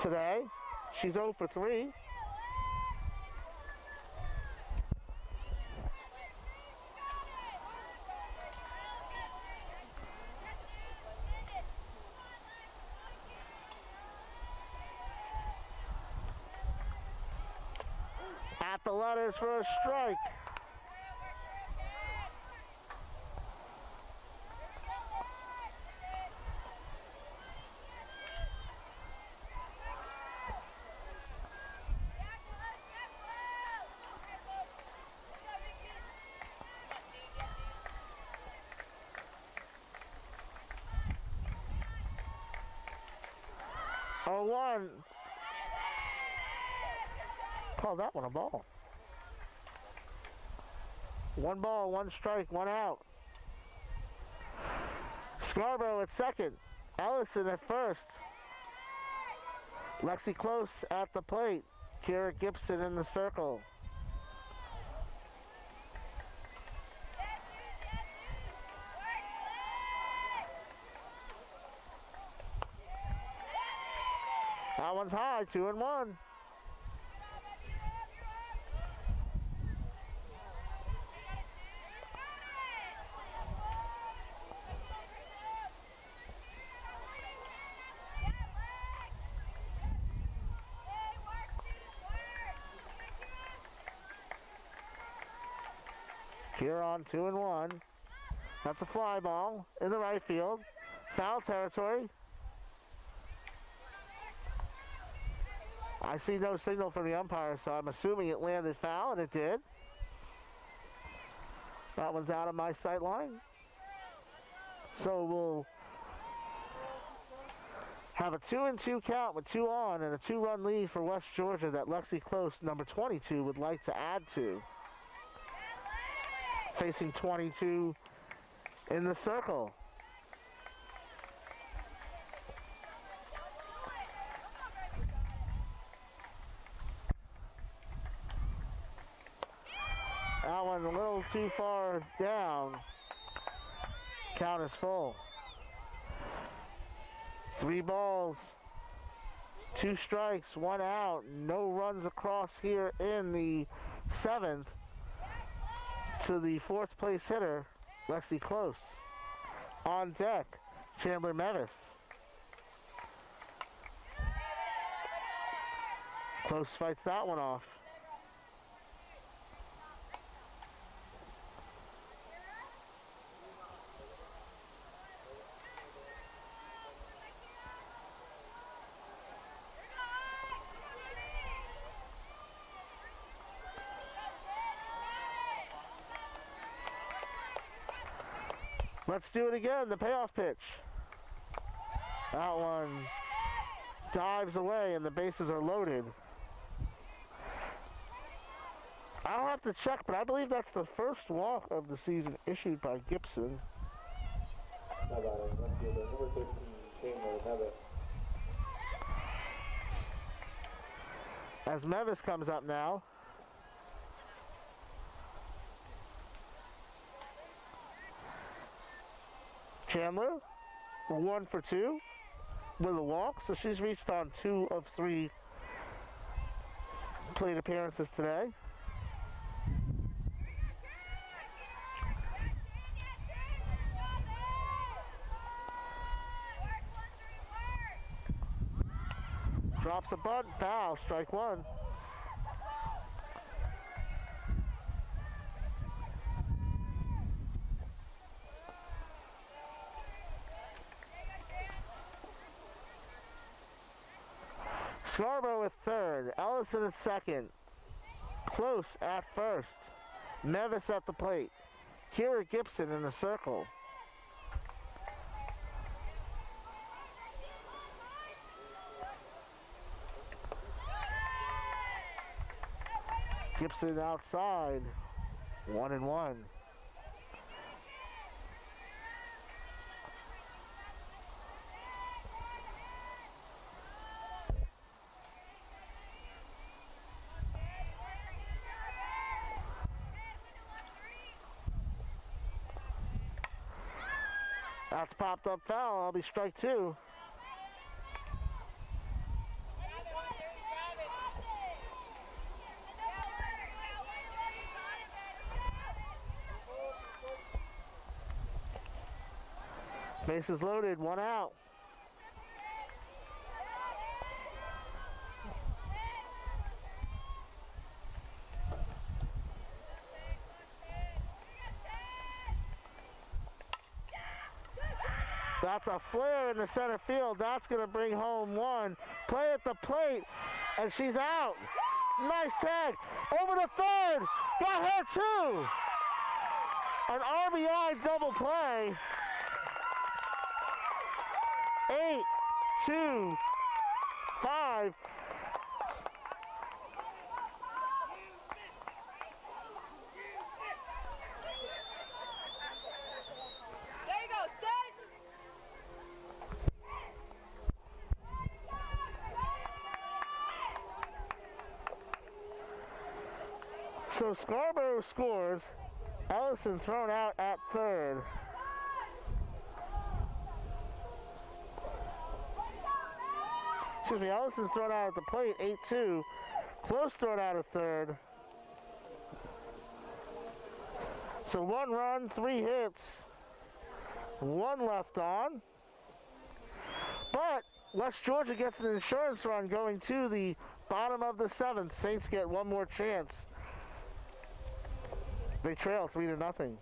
[SPEAKER 1] Today, she's 0 for 3. At the letters for a strike. Oh, 1. Call that one a ball. 1 ball, 1 strike, 1 out. Scarborough at second. Ellison at first. Lexi Close at the plate. Kira Gibson in the circle. That one's high, 2-1. Here on 2-1. That's a fly ball in the right field. Foul territory. I see no signal from the umpire, so I'm assuming it landed foul, and it did. That one's out of my sight line. So we'll have a 2-2 count with 2 on and a 2-run lead for West Georgia that Lexi Close, number 22, would like to add to. Facing 22 in the circle. That one a little too far down. Count is full. 3 balls, 2 strikes, 1 out. No runs across here in the 7th to the 4th place hitter, Lexi Close. On deck, Chandler Mevis. Close fights that one off. Let's do it again, the payoff pitch. That one dives away and the bases are loaded. I'll have to check, but I believe that's the first walk of the season issued by Gibson.
[SPEAKER 2] How about it? Left fielder, number 13, Chandler Mevis.
[SPEAKER 1] As Mevis comes up now. Chandler, 1 for 2 with a walk, so she's reached on 2 of 3 plate appearances today. Drops a bunt, foul, strike 1. Scarborough at third, Ellison at second, Close at first, Mevis at the plate, Kira Gibson in the circle. Gibson outside, 1-1. That's popped up foul. I'll be strike 2. Bases loaded, 1 out. That's a flare in the center field. That's going to bring home 1. Play at the plate, and she's out. Nice tag. Over to third. Got her too. An RBI double play. 8-2-5. So Scarborough scores. Ellison thrown out at third. Excuse me, Ellison's thrown out at the plate, 8-2. Close thrown out at third. So 1 run, 3 hits, 1 left on. But West Georgia gets an insurance run going to the bottom of the 7th. Saints get 1 more chance. They trail 3-0.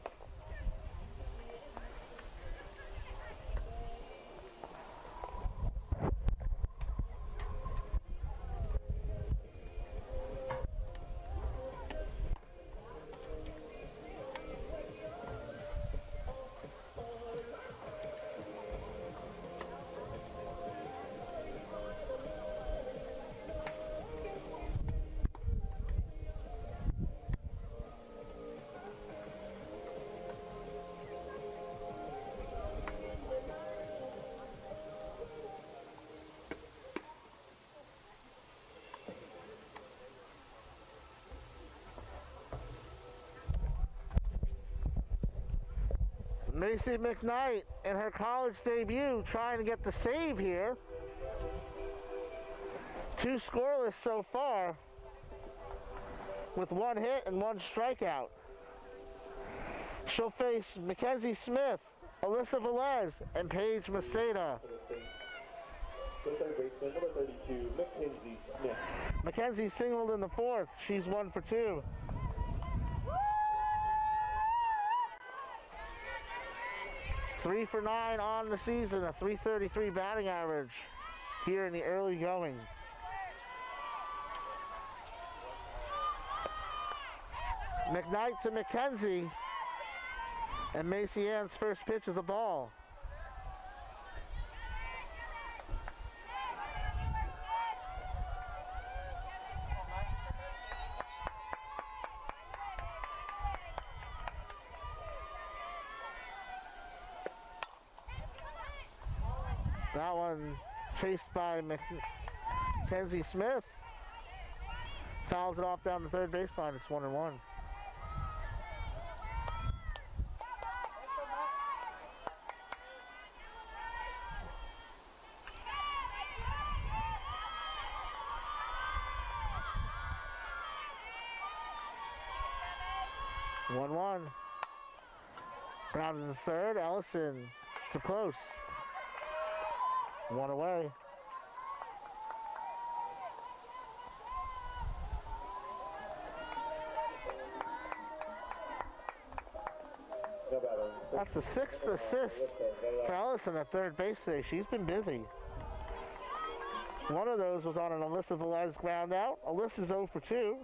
[SPEAKER 1] Macy McKnight in her college debut trying to get the save here. 2 scoreless so far with 1 hit and 1 strikeout. She'll face Mackenzie Smith, Alyssa Velez, and Paige Maceda.
[SPEAKER 2] Third baseman, number 32, Mackenzie Smith.
[SPEAKER 1] Mackenzie singled in the 4th. She's 1 for 2. Three for 9 on the season, a .333 batting average here in the early going. McKnight to McKenzie, and Macy Ann's first pitch is a ball. That one chased by Mackenzie Smith. Fouls it off down the third baseline. It's 1-1. Ground in the third. Ellison to close. 1 away. That's the 6th assist for Ellison at third base today. She's been busy. One of those was on an Alyssa Velez ground out. Alyssa's 0 for 2.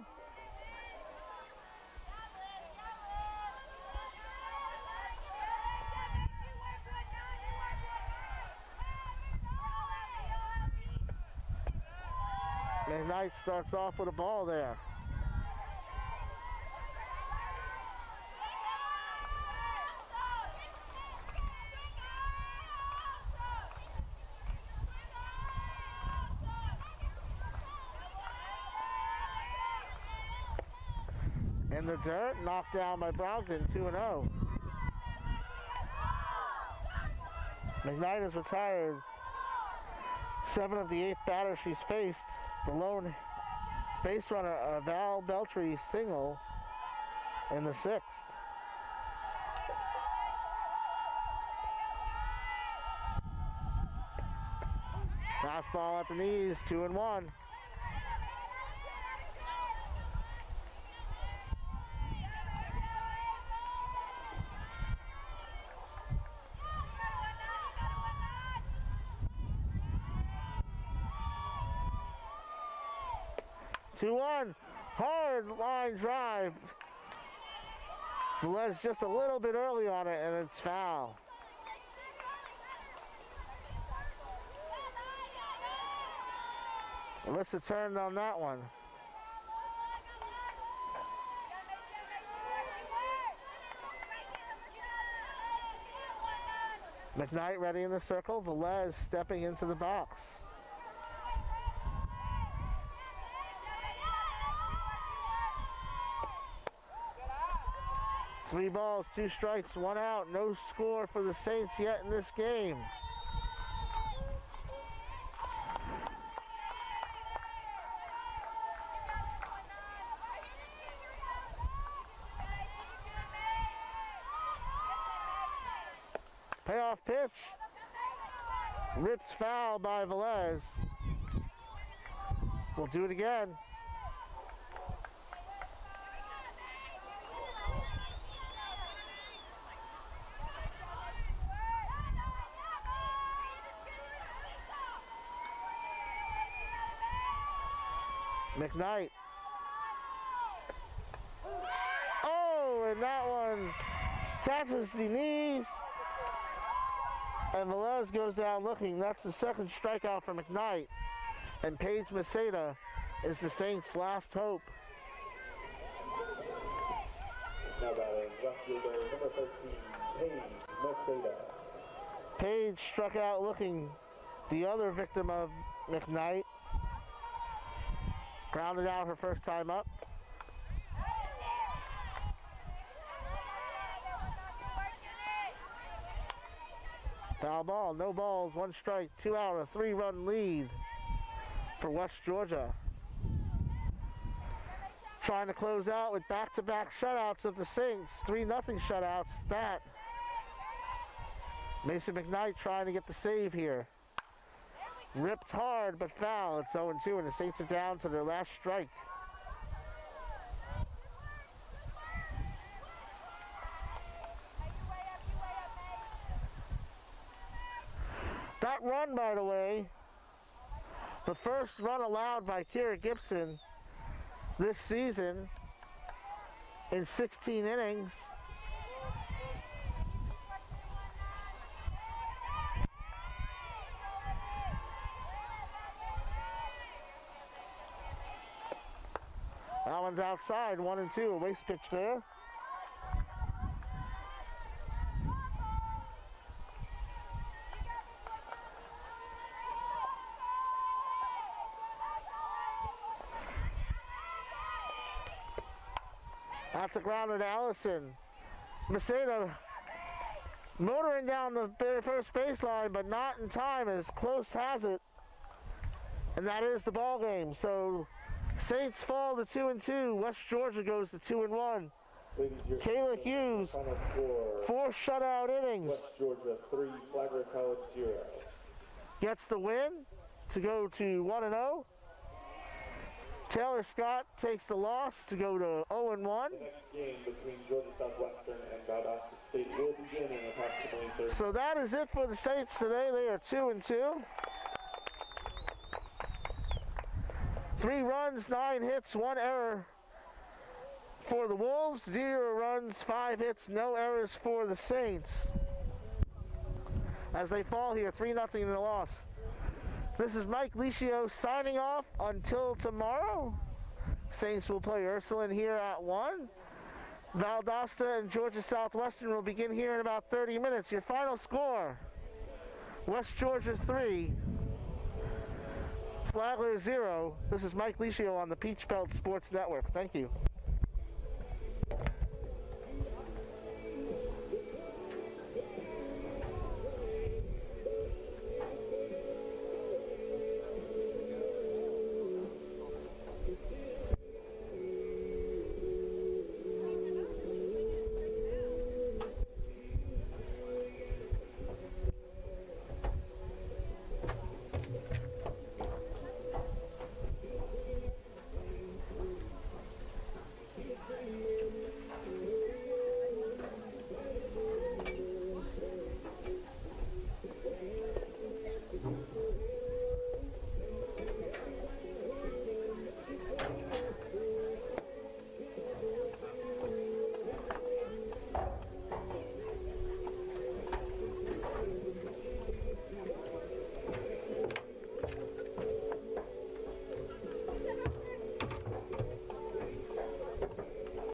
[SPEAKER 1] McKnight starts off with a ball there. In the dirt, knocked down by Brogdon, 2-0. McKnight has retired 7 of the 8 batters she's faced. The lone base runner, Val Beltry, single in the 6th. Fastball at the knees, 2-1. Hard line drive. Velez just a little bit early on it, and it's foul. Alyssa turned on that one. McKnight ready in the circle. Velez stepping into the box. 3 balls, 2 strikes, 1 out. No score for the Saints yet in this game. Payoff pitch. Ripped foul by Velez. We'll do it again. McKnight. Oh, and that one catches the knees. And Velez goes down looking. That's the 2nd strikeout for McKnight. And Paige Maceda is the Saints' last hope.
[SPEAKER 2] Now batting left fielder number 13, Paige Maceda.
[SPEAKER 1] Paige struck out looking, the other victim of McKnight. Grounded out her first time up. Foul ball, no balls, 1 strike, 2 out, a 3-run lead for West Georgia. Trying to close out with back-to-back shutouts of the Saints. 3-0 shutouts. That. Mason McKnight trying to get the save here. Ripped hard, but foul. It's 0-2, and the Saints are down to their last strike. That run, by the way, the first run allowed by Kira Gibson this season in 16 innings. That one's outside, 1-2, a waste pitch there. That's a grounder to Allison. Macedo motoring down the first baseline, but not in time, as Close has it. And that is the ball game. So Saints fall to 2-2. West Georgia goes to 2-1. Kayla Hughes, 4 shutout innings.
[SPEAKER 2] West Georgia 3, Flagler College 0.
[SPEAKER 1] Gets the win to go to 1-0. Taylor Scott takes the loss to go to 0-1.
[SPEAKER 2] The next game between Georgia Southwestern and Valdosta State will begin in approximately 30.
[SPEAKER 1] So that is it for the Saints today. They are 2-2. 3 runs, 9 hits, 1 error for the Wolves. 0 runs, 5 hits, no errors for the Saints. As they fall here, 3-0 in the loss. This is Mike Licio signing off until tomorrow. Saints will play Ursuline here at 1. Valdosta and Georgia Southwestern will begin here in about 30 minutes. Your final score, West Georgia 3, Flagler 0. This is Mike Licio on the Peach Belt Sports Network. Thank you.